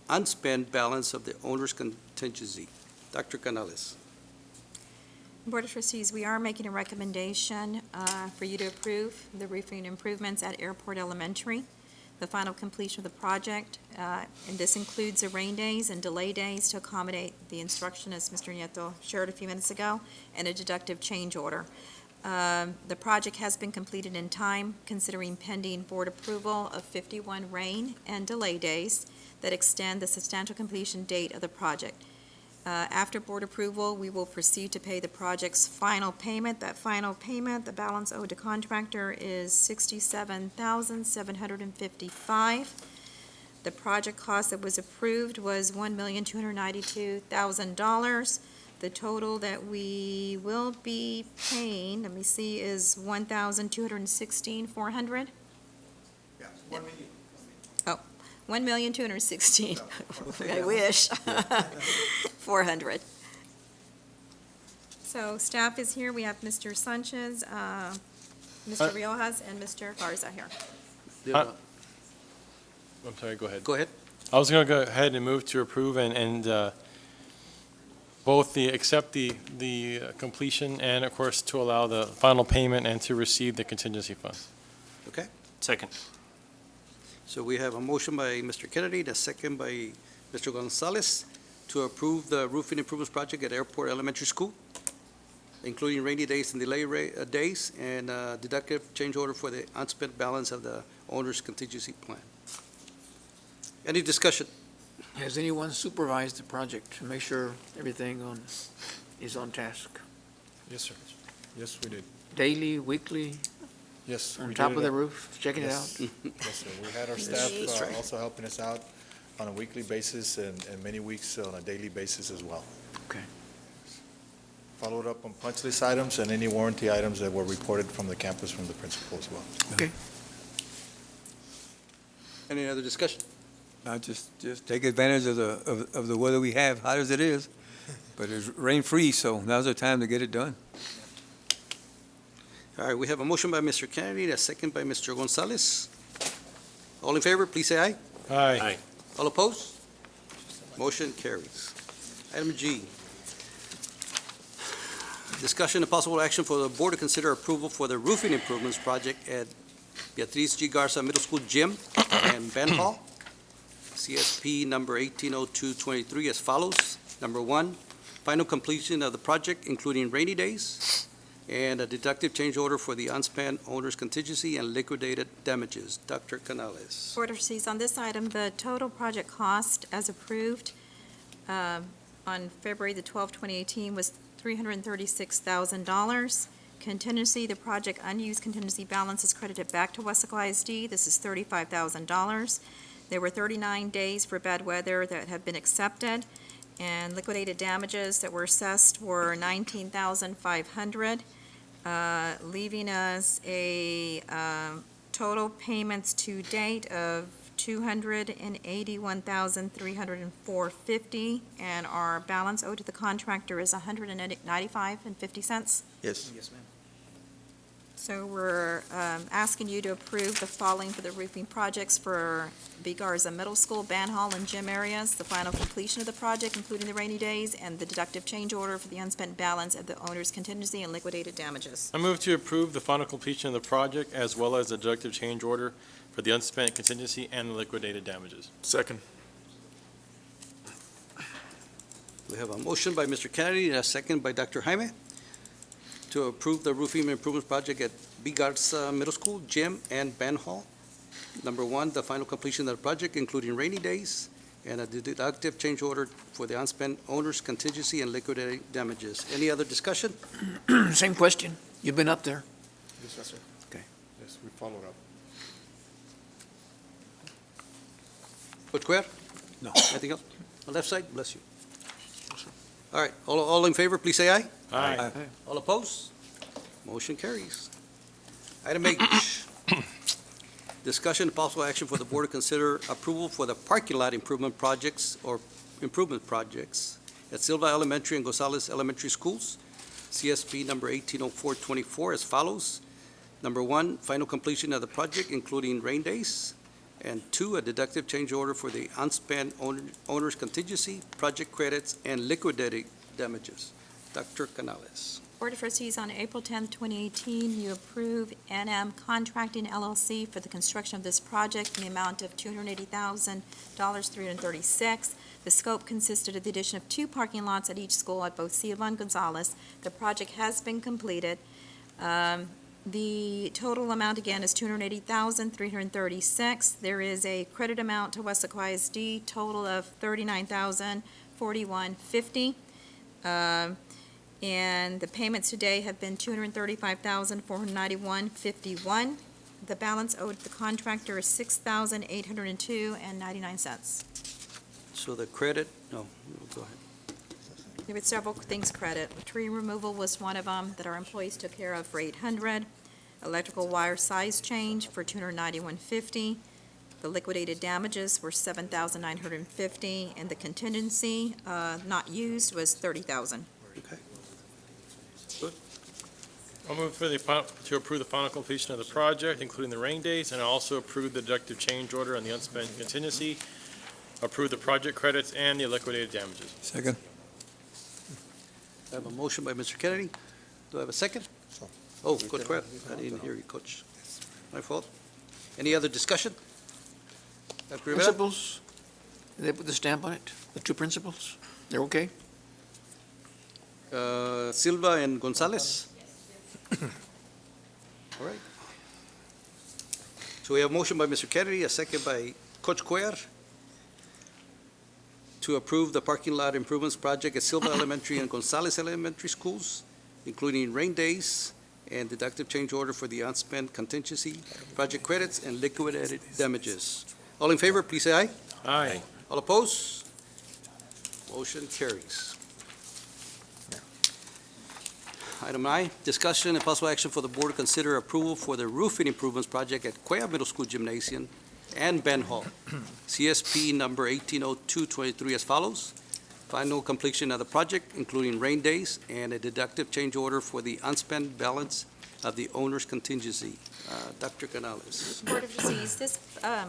unspent balance of the owner's contingency. Dr. Canales. Board of Trustees, we are making a recommendation for you to approve the roofing improvements at Airport Elementary, the final completion of the project, and this includes the rain days and delay days to accommodate the instruction, as Mr. Nieto shared a few minutes ago, and a deductive change order. The project has been completed in time, considering pending board approval of 51 rain and delay days that extend the substantial completion date of the project. After board approval, we will proceed to pay the project's final payment. That final payment, the balance owed to contractor, is $67,755. The project cost that was approved was $1,292,000. The total that we will be paying, let me see, is $1,216,400. Yeah, 1 million. Oh, $1,216,000. I wish. 400. So staff is here. We have Mr. Sanchez, Mr. Riojas, and Mr. Garza here. I'm sorry, go ahead. Go ahead. I was going to go ahead and move to approve and both accept the completion and, of course, to allow the final payment and to receive the contingency funds. Okay. Second. So we have a motion by Mr. Kennedy, a second by Mr. Gonzalez to approve the roofing improvements project at Airport Elementary School, including rainy days and delay days, and deductive change order for the unspent balance of the owner's contingency plan. Any discussion? Has anyone supervised the project to make sure everything is on task? Yes, sir. Yes, we did. Daily, weekly, Yes. on we top did of it. the roof, checking it out? Yes. Yes, sir. We had our staff also helping us out on a weekly basis and many weeks on a daily basis as well. Okay. Followed up on punch list items and any warranty items that were reported from the campus from the principal as well. Okay. Any other discussion? Just take advantage of the weather we have, hot as it is, but it's rain-free, so now's the time to get it done. All right, we have a motion by Mr. Kennedy, a second by Mr. Gonzalez. All in favor, please say aye. Aye. All opposed? Motion carries. Item G, Discussion and possible action for the board to consider approval for the roofing improvements project at Beatriz G. Garza Middle School Gym and Band Hall. CSP number 180223 as follows. Number one, final completion of the project, including rainy days, and a deductive change order for the unspent owner's contingency and liquidated damages. Dr. Canales. Board of Trustees, on this item, the total project cost as approved on February the 12th, 2018 was $336,000. Contingency, the project unused contingency balance is credited back to Weslaco ISD. This is $35,000. There were 39 days for bad weather that have been accepted, and liquidated damages that were assessed were $19,500, leaving us a total payments to date of $281,304.50, and our balance owed to the contractor is $195.50. Yes. Yes, ma'am. So we're asking you to approve the following for the roofing projects for B. Garza Middle School, Band Hall, and gym areas, the final completion of the project, including the rainy days, and the deductive change order for the unspent balance of the owner's contingency and liquidated damages. I move to approve the final completion of the project as well as the deductive change order for the unspent contingency and the liquidated damages. Second. We have a motion by Mr. Kennedy and a second by Dr. Jaime to approve the roofing improvements project at B. Garza Middle School, Gym, and Band Hall. Number one, the final completion of the project, including rainy days, and a deductive change order for the unspent owner's contingency and liquidated damages. Any other discussion? Same question. You've been up there. Yes, sir. Okay. Yes, we followed up. Coach Cuellar? No. Anything else? On the left side, bless you. All right, all in favor, please say aye. Aye. All opposed? Motion carries. Item H, discussion and possible action for the board to consider approval for the parking lot improvement projects or improvement projects at Silva Elementary and Gonzalez Elementary Schools, CSP number 180424 as follows. Number one, final completion of the project, including rain days. And two, a deductive change order for the unspent owner's contingency, project credits, and liquidated damages. Dr. Canales. Board of Trustees, on April 10th, 2018, you approved NM Contracting LLC for the construction of this project in the amount of $280,336. The scope consisted of the addition of 2 parking lots at each school at both Silva and Gonzalez. The project has been completed. The total amount, again, is $280,336. There is a credit amount to Weslaco ISD, total of $39,041.50. And the payments today have been $235,491.51. The balance owed to the contractor is $6,802.99. So the credit, no, go ahead. There were several things credit. Tree removal was one of them that our employees took care of for $800. Electrical wire size change for $291.50. The liquidated damages were $7,950, and the contingency not used was $30,000. Okay. I'll move for to approve the final completion of the project, including the rain days, and also approve the deductive change order on the unspent contingency, approve the project credits and the liquidated damages. Second. I have a motion by Mr. Kennedy. Do I have a second? Oh, Coach Cuellar. I didn't hear you, Coach. My fault. Any other discussion? Dr. Rivera? Principals, they put the stamp on it, the 2 principals, they're okay? Silva and Gonzalez? All right. So we have a motion by Mr. Kennedy, a second by Coach Cuellar to approve the parking lot improvements project at Silva Elementary and Gonzalez Elementary Schools, including rain days and deductive change order for the unspent contingency, project credits, and liquidated damages. All in favor, please say aye. Aye. All opposed? Motion carries. Item I, discussion and possible action for the board to consider approval for the roofing improvements project at Cuellar Middle School Gymnasium and Ben Hall. CSP number 180223 as follows. Final completion of the project, including rain days and a deductive change order for the unspent balance of the owner's contingency. Dr. Canales. Board of Trustees, this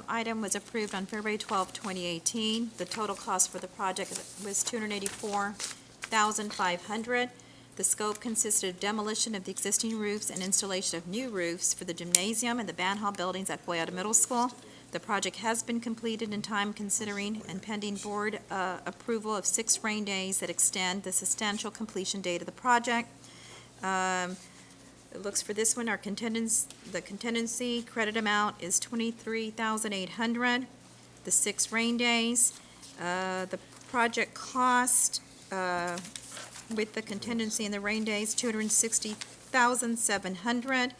item was approved on February 12, 2018. The total cost for the project was $284,500. The scope consisted of demolition of the existing roofs and installation of new roofs for the gymnasium and the band hall buildings at Boyata Middle School. The project has been completed in time considering and pending board approval of 6 rain days that extend the substantial completion date of the project. It looks for this one, the contingency credit amount is $23,800. The 6 rain days. The project cost with the contingency and the rain days, $260,700,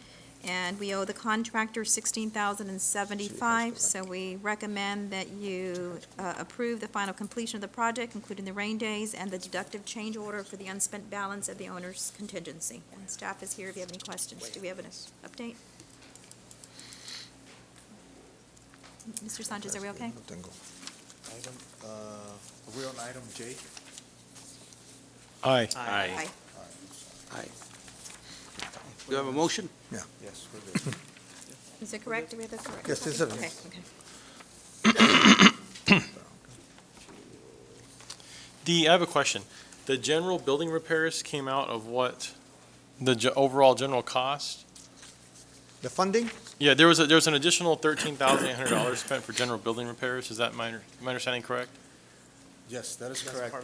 and we owe the contractor $16,075. So we recommend that you approve the final completion of the project, including the rain days and the deductive change order for the unspent balance of the owner's contingency. And staff is here if you have any questions. Do we have an update? Mr. Sanchez, are we okay? Are we on item J? Aye. Aye. Aye. Do you have a motion? Yeah. Yes, we're good. Is it correct? Do we have the correct? Yes, it's Okay, I have a question. The general building repairs came out of what? The overall general cost? The funding? Yeah, there was an additional $13,800 spent for general building repairs. Is that my understanding correct? Yes, that is correct.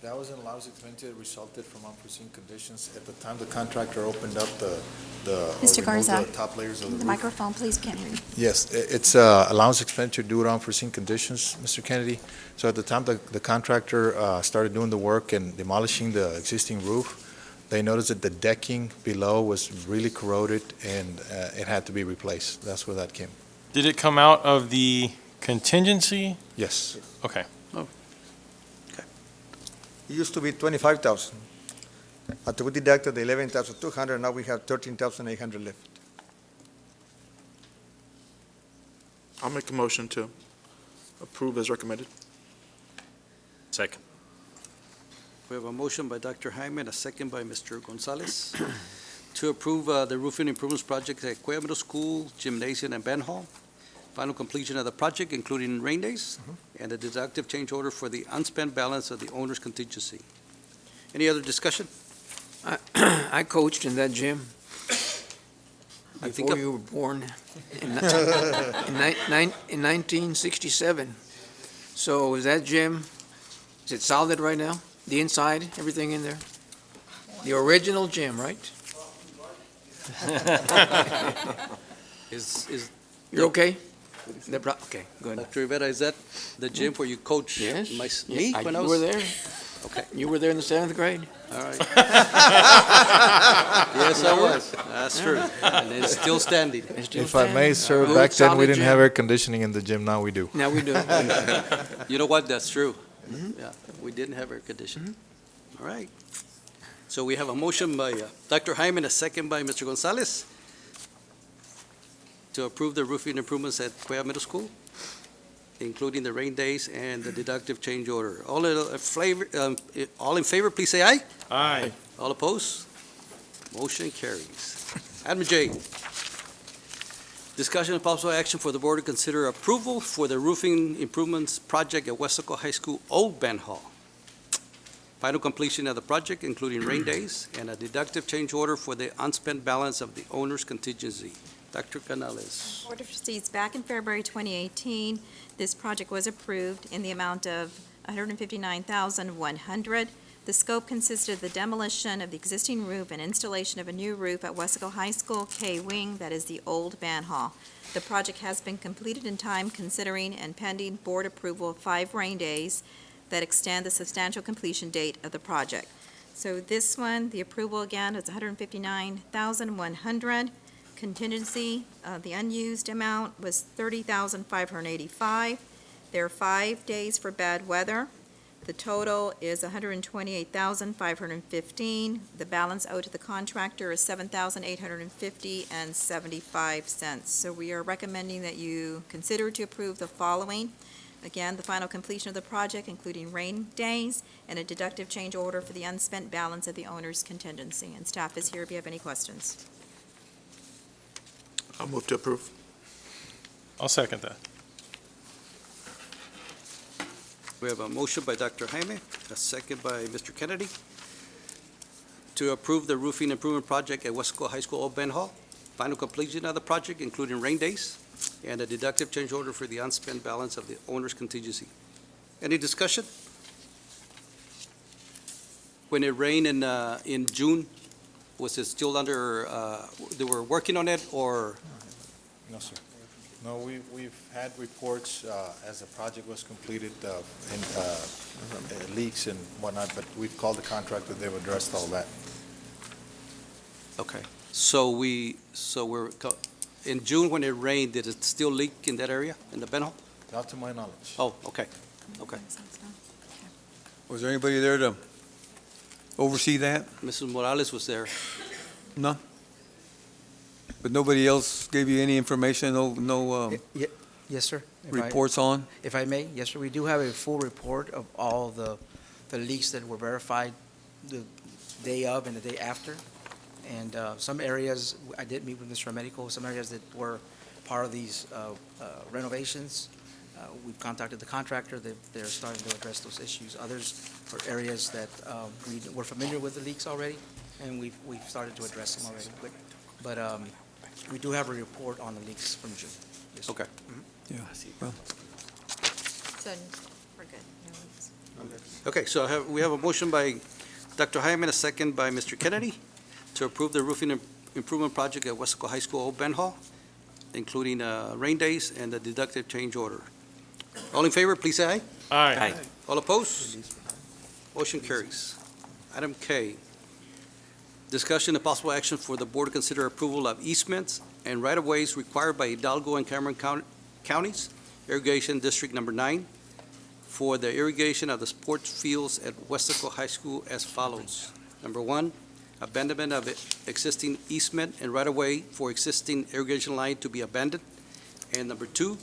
That was an allowance expense that resulted from unforeseen conditions. At the time the contractor opened up or Mr. removed Garza, the top layers of the the roof. microphone, please, can't hear you. Yes, it's allowance expenditure due to unforeseen conditions, Mr. Kennedy. So at the time the contractor started doing the work and demolishing the existing roof, they noticed that the decking below was really corroded and it had to be replaced. That's where that came. Did it come out of the contingency? Yes. Okay. It used to be 25,000. After we deducted the 11,200, now we have 13,800 left. I'll make a motion to approve as recommended. Second. We have a motion by Dr. Jaime and a second by Mr. Gonzalez to approve the roofing improvements project at Cueva Middle School, Gymnasium, and Band Hall. Final completion of the project, including rain days, and a deductive change order for the unspent balance of the owner's contingency. Any other discussion? I coached in that gym I think before you were born in 1967. So is that gym, is it solid right now? The inside, everything in there? The original gym, right? Is You're okay? Okay, good. Dr. Rivera, is that the gym where you coach Yes. me Yeah, when I you was? were there. Okay, You were there in the 7th grade. all right. Yes, I was. That's true. And it's still standing. It's still If I may, standing. sir, Good, back then, we solid didn't gym. have air conditioning in the gym. Now we do. Now we do. You know what? That's true. Yeah, we didn't have air conditioning. All right. So we have a motion by Dr. Hyman, a second by Mr. Gonzalez to approve the roofing improvements at Cueva Middle School, including the rain days and the deductive change order. All in favor, please say aye. Aye. All opposed? Motion carries. Item J, discussion and possible action for the board to consider approval for the roofing improvements project at Weslaco High School Old Band Hall. Final completion of the project, including rain days, and a deductive change order for the unspent balance of the owner's contingency. Dr. Canales. Board of Trustees, back in February 2018, this project was approved in the amount of $159,100. The scope consisted of the demolition of the existing roof and installation of a new roof at Weslaco High School K-Wing, that is the old band hall. The project has been completed in time considering and pending board approval of 5 rain days that extend the substantial completion date of the project. So this one, the approval again is $159,100. Contingency, the unused amount was $30,585. There are 5 days for bad weather. The total is $128,515. The balance owed to the contractor is $7,850.75. So we are recommending that you consider to approve the following. Again, the final completion of the project, including rain days, and a deductive change order for the unspent balance of the owner's contingency. And staff is here if you have any questions. I'll move to approve. I'll second that. We have a motion by Dr. Jaime, a second by Mr. Kennedy to approve the roofing improvement project at Weslaco High School Old Ben Hall, final completion of the project, including rain days, and a deductive change order for the unspent balance of the owner's contingency. Any discussion? When it rained in June, was it still under, they were working on it, or? No, sir. No, we've had reports as the project was completed and leaks and whatnot, but we've called the contractor, they've addressed all that. Okay. So in June, when it rained, did it still leak in that area, in the Ben Hall? Not to my knowledge. Oh, okay, okay. Was there anybody there to oversee that? Mrs. Morales was there. No? But nobody else gave you any information, no Yes, sir. reports on? If I may, yes, sir, we do have a full report of all the leaks that were verified the day of and the day after. And some areas, I did meet with Mr. Medico, some areas that were part of these renovations, we've contacted the contractor, they're starting to address those issues. Others are areas that we're familiar with the leaks already, and we've started to address them already. But we do have a report on the leaks from June. Yes, sir. Okay. Yeah. Well, So, we're good. No leaks. Okay, so we have a motion by Dr. Hyman, a second by Mr. Kennedy, to approve the roofing improvement project at Weslaco High School Old Ben Hall, including rain days and the deductive change order. All in favor, please say aye. Aye. All opposed? Motion carries. Item K, discussion and possible action for the board to consider approval of easements and right-of-ways required by Hidalgo and Cameron counties, Irrigation District Number 9, for the irrigation of the sports fields at Weslaco High School as follows. Number 1, abandonment of existing easement and right-of-way for existing irrigation line to be abandoned. And number 2,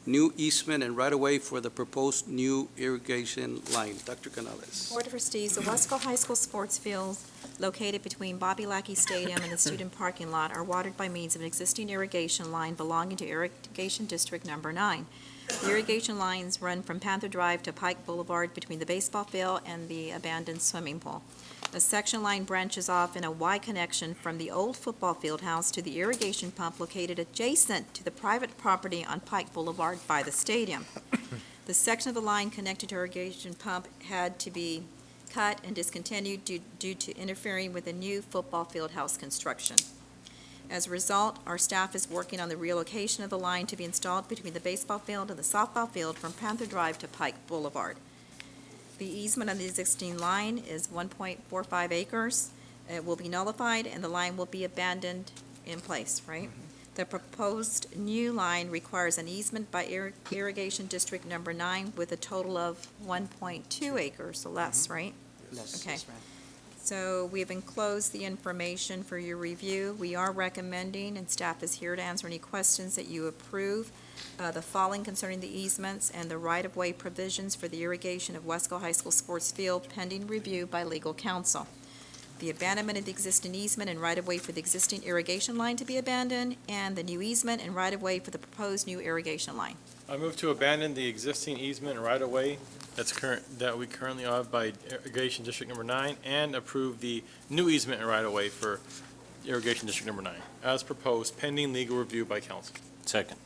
new easement and right-of-way for the proposed new irrigation line. Dr. Canales. Board of Trustees, the Weslaco High School sports fields located between Bobby Lackey Stadium and the student parking lot are watered by means of an existing irrigation line belonging to Irrigation District Number 9. The irrigation lines run from Panther Drive to Pike Boulevard between the baseball field and the abandoned swimming pool. The section line branches off in a Y connection from the old football field house to the irrigation pump located adjacent to the private property on Pike Boulevard by the stadium. The section of the line connected to irrigation pump had to be cut and discontinued due to interfering with the new football field house construction. As a result, our staff is working on the relocation of the line to be installed between the baseball field and the softball field from Panther Drive to Pike Boulevard. The easement on the existing line is 1.45 acres. It will be nullified and the line will be abandoned in place, right? The proposed new line requires an easement by Irrigation District Number 9 with a total of 1.2 acres, so less, right? Yes, Okay. yes, ma'am. So we've enclosed the information for your review. We are recommending, and staff is here to answer any questions, that you approve the following concerning the easements and the right-of-way provisions for the irrigation of Weslaco High School sports field pending review by legal counsel. The abandonment of the existing easement and right-of-way for the existing irrigation line to be abandoned, and the new easement and right-of-way for the proposed new irrigation line. I move to abandon the existing easement and right-of-way that we currently have by Irrigation District Number 9 and approve the new easement and right-of-way for Irrigation District Number 9 as proposed pending legal review by council. Second.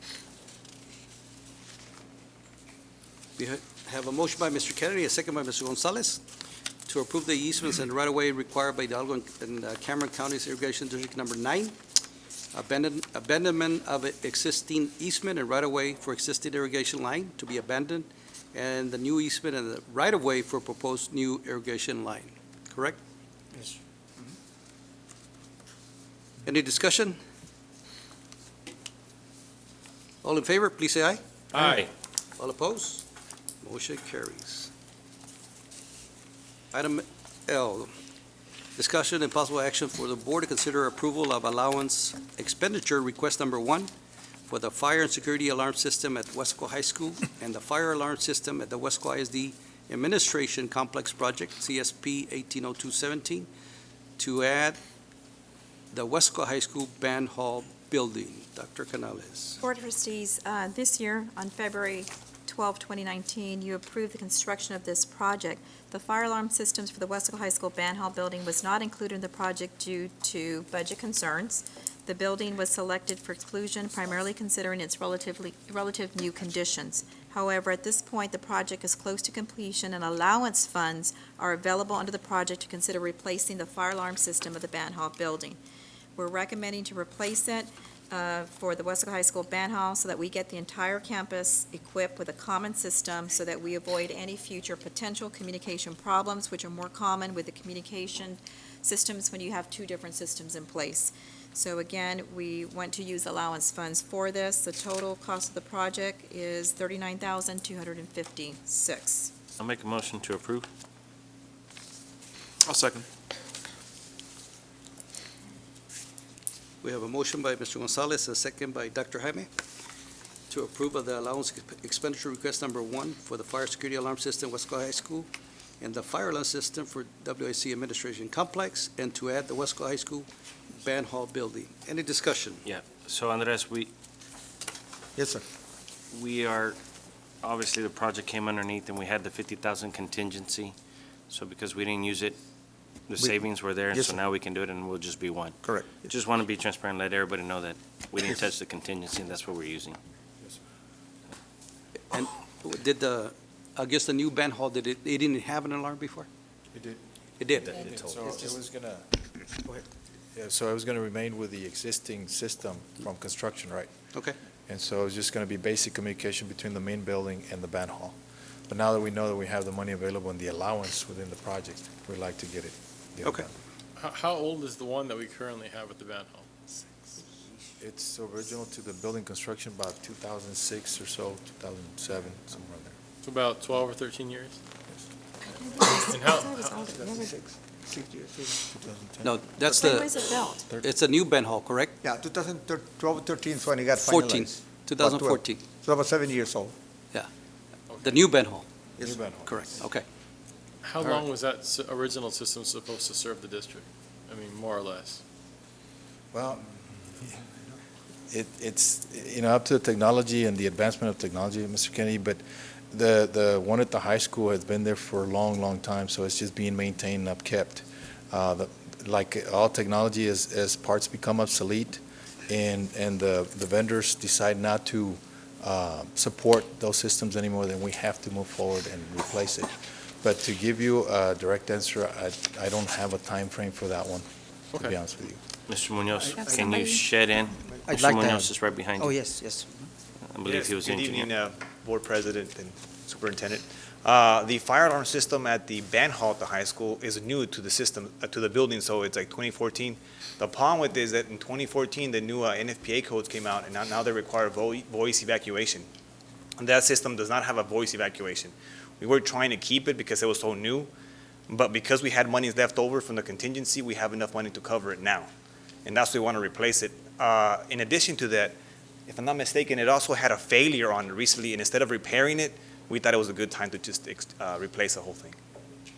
We have a motion by Mr. Kennedy, a second by Mr. Gonzalez, to approve the easements and right-of-way required by Hidalgo and Cameron County's Irrigation District Number 9, abandonment of existing easement and right-of-way for existing irrigation line to be abandoned, and the new easement and the right-of-way for proposed new irrigation line. Correct? Yes. Any discussion? All in favor, please say aye. Aye. All opposed? Motion carries. Item L, discussion and possible action for the board to consider approval of allowance expenditure request number 1 for the fire and security alarm system at Weslaco High School and the fire alarm system at the Weslaco ISD Administration Complex Project, CSP 180217, to add the Weslaco High School Band Hall building. Dr. Canales. Board of Trustees, this year, on February 12/2019, you approved the construction of this project. The fire alarm systems for the Weslaco High School Band Hall building was not included in the project due to budget concerns. The building was selected for exclusion primarily considering its relative new conditions. However, at this point, the project is close to completion and allowance funds are available under the project to consider replacing the fire alarm system of the Band Hall building. We're recommending to replace it for the Weslaco High School Band Hall so that we get the entire campus equipped with a common system so that we avoid any future potential communication problems, which are more common with the communication systems when you have two different systems in place. So again, we want to use allowance funds for this. The total cost of the project is $39,256. I'll make a motion to approve. I'll second. We have a motion by Mr. Gonzalez, a second by Dr. Jaime, to approve of the allowance expenditure request number 1 for the fire security alarm system, Weslaco High School, and the fire alarm system for WIC Administration Complex, and to add the Weslaco High School Band Hall building. Any discussion? So Andres, Yes, sir. we are, obviously the project came underneath and we had the 50,000 contingency. So because we didn't use it, the savings were there, and Yes, so sir. now we can do it and we'll just be one. Correct. Just want to be transparent, let everybody know that we didn't touch the contingency and that's what we're using. And did I guess the new Band Hall, it didn't have an alarm before? It did. It did? So it was gonna, go ahead. Yeah, so it was gonna remain with the existing system from construction, right? Okay. And so it was just gonna be basic communication between the main building and the band hall. But now that we know that we have the money available and the allowance within the project, we'd like to get it. Okay. done. How old is the one that we currently have at the band hall? It's original to the building construction, about 2006 or so, 2007, somewhere in there. It's about 12 or 13 years? And No, that's When was it built? it's a new Band Hall, correct? Yeah, 2012, 13 is when it got 14, finalized. 2014. So about 7 years old. The new Band Hall, New band hall. correct, okay. How long was that original system supposed to serve the district? I mean, more or less? Well, it's, up to the technology and the advancement of technology, Mr. Kennedy, but the one at the high school has been there for a long, long time, so it's just being maintained and upkept. Like all technology, as parts become obsolete and the vendors decide not to support those systems anymore, then we have to move forward and replace it. But to give you a direct answer, I don't have a time frame for that one, to be honest with you. Mr. Munoz, Have can somebody- you shed in? I'd Mr. like to Munoz have- is right behind you. Oh, yes, yes. I believe he was the engineer. Good evening, Board President and Superintendent. The fire alarm system at the band hall at the high school is new to the system, to the building, so it's like 2014. The problem with it is that in 2014, the new NFPA codes came out, and now they require voice evacuation. And that system does not have a voice evacuation. We were trying to keep it because it was so new, but because we had monies left over from the contingency, we have enough money to cover it now. And that's why we want to replace it. In addition to that, if I'm not mistaken, it also had a failure on it recently, and instead of repairing it, we thought it was a good time to just replace the whole thing.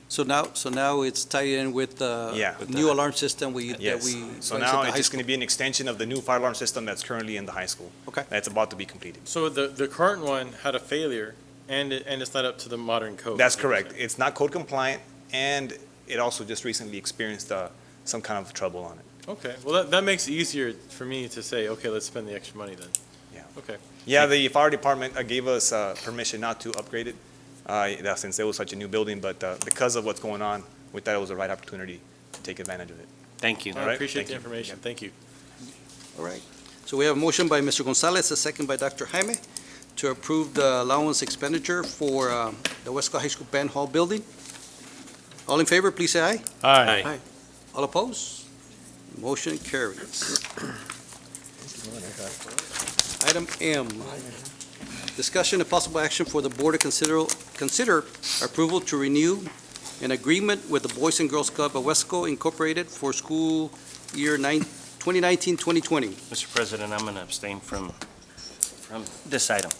So now it's tied in with the Yeah. new alarm system that Yes. we. So placed at now the it's high just going to school. be an extension of the new fire alarm system that's currently in the high school. Okay. That's about to be completed. So the current one had a failure, and it's not up to the modern code? That's is what you're correct. It's not code compliant, and it also just recently experienced some kind of trouble on it. saying? Okay, well, that makes it easier for me to say, okay, let's spend the extra money then. Yeah. Okay. Yeah, the fire department gave us permission not to upgrade it, since it was such a new building, but because of what's going on, we thought it was the right opportunity to take advantage of it. Thank you. All I right, appreciate thank the you. information. Thank you. All right. So we have a motion by Mr. Gonzalez, a second by Dr. Jaime, to approve the allowance expenditure for the Weslaco High School Band Hall building. All in favor, please say aye. Aye. All opposed? Motion carries. Item M, discussion and possible action for the board to consider approval to renew an agreement with the Boys and Girls Club of Wesco Incorporated for school year 2019-2020. Mr. President, I'm going to abstain from this item.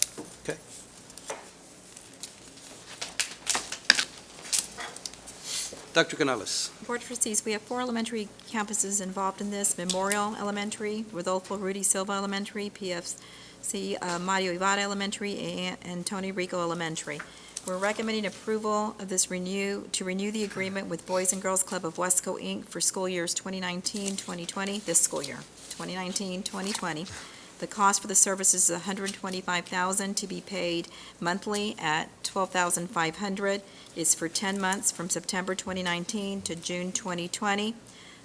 Dr. Canales. Board Trustees, we have 4 elementary campuses involved in this: Memorial Elementary, Rodolfo Rudy Silva Elementary, PF C. Mario Ivara Elementary, and Tony Rico Elementary. We're recommending approval of this renew the agreement with Boys and Girls Club of Weslaco, Inc. for school years 2019-2020, this school year, 2019-2020. The cost for the services is $125,000 to be paid monthly at $12,500. It's for 10 months from September 2019 to June 2020.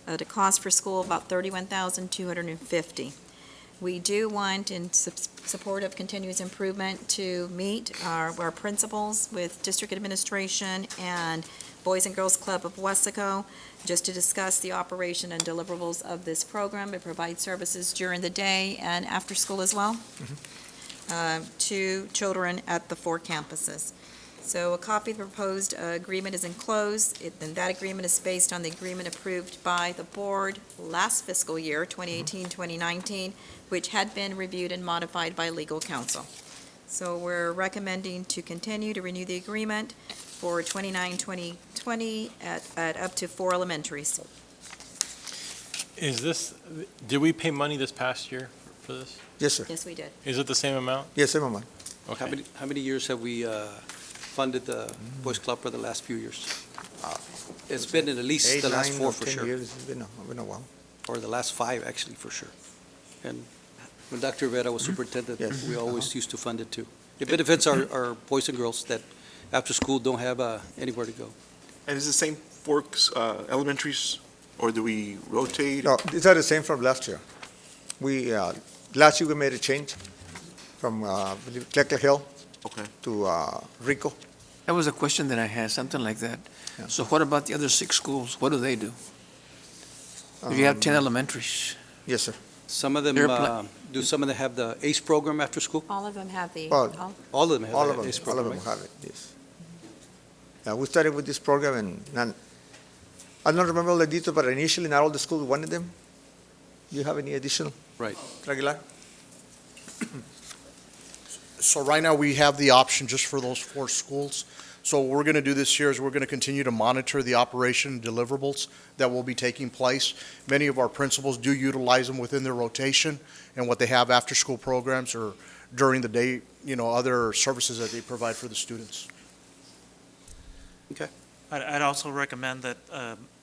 The cost for school about $31,250. We do want, in support of continuous improvement, to meet our principals with district administration and Boys and Girls Club of Weslaco, just to discuss the operation and deliverables of this program. It provides services during the day and after school as well to children at the 4 campuses. So a copy of the proposed agreement is enclosed, and that agreement is based on the agreement approved by the board last fiscal year, 2018-2019, which had been reviewed and modified by legal counsel. So we're recommending to continue to renew the agreement for 2020 at up to 4 elementaries. Is this, did we pay money this past year for this? Yes, sir. Yes, we did. Is it the same amount? Yes, same amount. Okay. How many years have we funded the Boys Club for the last few years? It's been at least 8, the last 9, 4 or for 10 sure, years. It's been a while. or the last 5 actually for sure. And when Dr. Rivera was superintendent, Yes. we always used to fund it too. It benefits our boys and girls that after school don't have anywhere to go. And is it the same for elementaries, or do we rotate? No, these are the same from last year. We, last year we made a change from, I believe, Cleckle Hill to Rico. That was a question that I had, something like that. Yeah. So what about the other 6 schools? What do they do? You have 10 elementaries. Yes, sir. Some of them, do some of them have the ACE program after school? All of them have the. All of them have All the of them, ACE all program, of them right? have it, yes. We started with this program and I don't remember all the details, but initially not all the schools wanted them. Do you have any additional? Right. Aguilar? So right now, we have the option just for those 4 schools. So what we're going to do this year is we're going to continue to monitor the operation deliverables that will be taking place. Many of our principals do utilize them within their rotation and what they have after-school programs or during the day, other services that they provide for the students. Okay. I'd also recommend that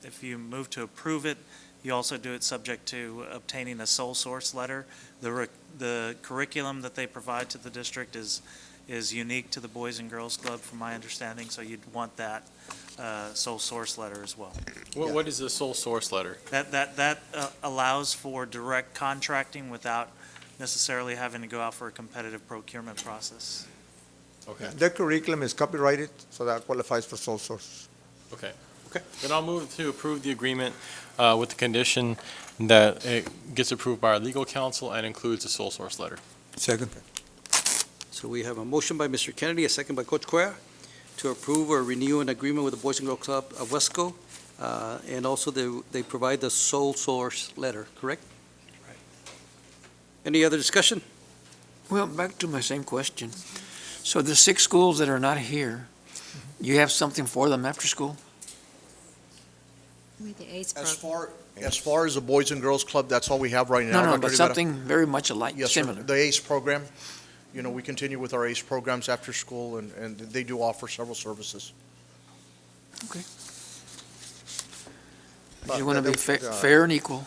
if you move to approve it, you also do it subject to obtaining a sole source letter. The curriculum that they provide to the district is unique to the Boys and Girls Club, from my understanding, so you'd want that sole source letter as well. What is the sole source letter? That allows for direct contracting without necessarily having to go out for a competitive procurement process. Okay. Their curriculum is copyrighted, so that qualifies for sole source. Okay. Then I'll move to approve the agreement with the condition that it gets approved by our legal counsel and includes a sole source letter. Second. So we have a motion by Mr. Kennedy, a second by Coach Cuellar, to approve or renew an agreement with the Boys and Girls Club of Weslaco, and also they provide the sole source letter, correct? Right. Any other discussion? Well, back to my same question. So the 6 schools that are not here, you have something for them after school? With the ACE As far as the Boys and Girls Club, that's all we have right now. No, Dr. but Rivera. something very much alike, Yes, sir. similar. The ACE program, we continue with our ACE programs after school, and they do offer several services. Okay. But You want to be fair and equal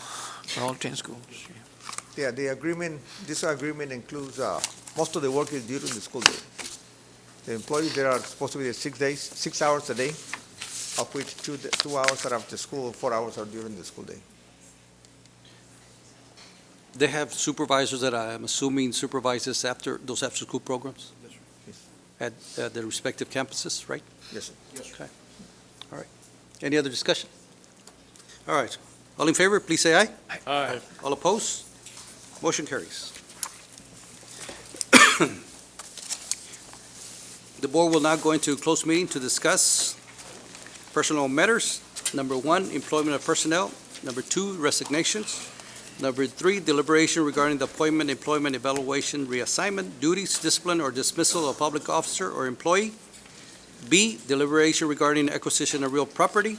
for all 10 schools. Yeah, this agreement includes, most of the work is during the school day. The employees there are supposed to be there 6 hours a day, of which 2 hours are after school, 4 hours are during the school day. They have supervisors that I'm assuming supervises those after-school programs? Yes. At the respective campuses, right? Yes, sir. Okay. All right. Any other discussion? All right. All in favor, please say aye. Aye. All opposed? Motion carries. The board will now go into closed meeting to discuss personnel matters. Number 1, employment of personnel. Number 2, resignations. Number 3, deliberation regarding the appointment, employment, evaluation, reassignment, duties, discipline, or dismissal of a public officer or employee. B, deliberation regarding acquisition of real property.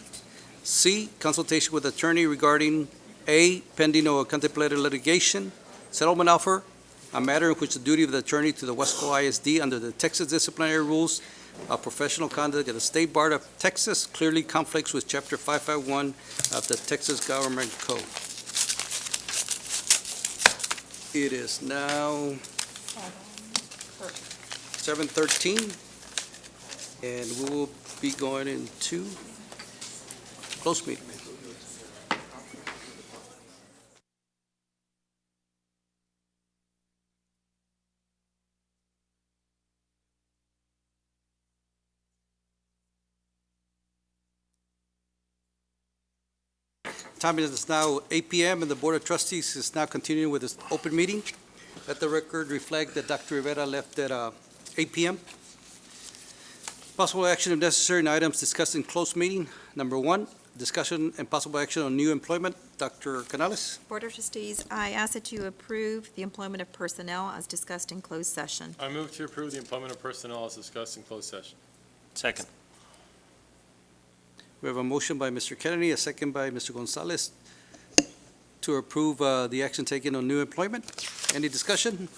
C, consultation with attorney regarding A, pending or contemplated litigation, settlement offer, a matter in which the duty of the attorney to the Weslaco ISD under the Texas disciplinary rules of professional conduct of the State Bar of Texas clearly conflicts with Chapter 551 of the Texas Government Code. It is now 7:13, and we will be going into closed meeting. Time is now 8 p.m. and the Board of Trustees is now continuing with its open meeting. Let the record reflect that Dr. Rivera left at 8 p.m. Possible action if necessary on items discussed in closed meeting. Number 1, discussion and possible action on new employment. Dr. Canales. Board of Trustees, I ask that you approve the employment of personnel as discussed in closed session. I move to approve the employment of personnel as discussed in closed session. Second. We have a motion by Mr. Kennedy, a second by Mr. Gonzalez to approve the action taken on new employment. Any discussion?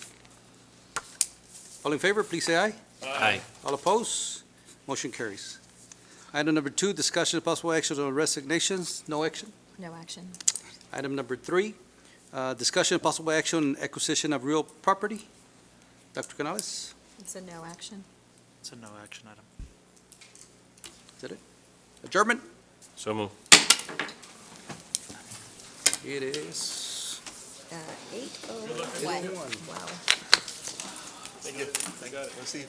All in favor, please say aye. Aye. All opposed? Motion carries. Item number 2, discussion of possible action on resignations. No action. No action. Item number 3, discussion of possible action on acquisition of real property. Dr. Canales, It's a no action. It's a no action item. is that it? Adjournment? So move. It is 8:01. Wow. Thank you. I got it. Let's see.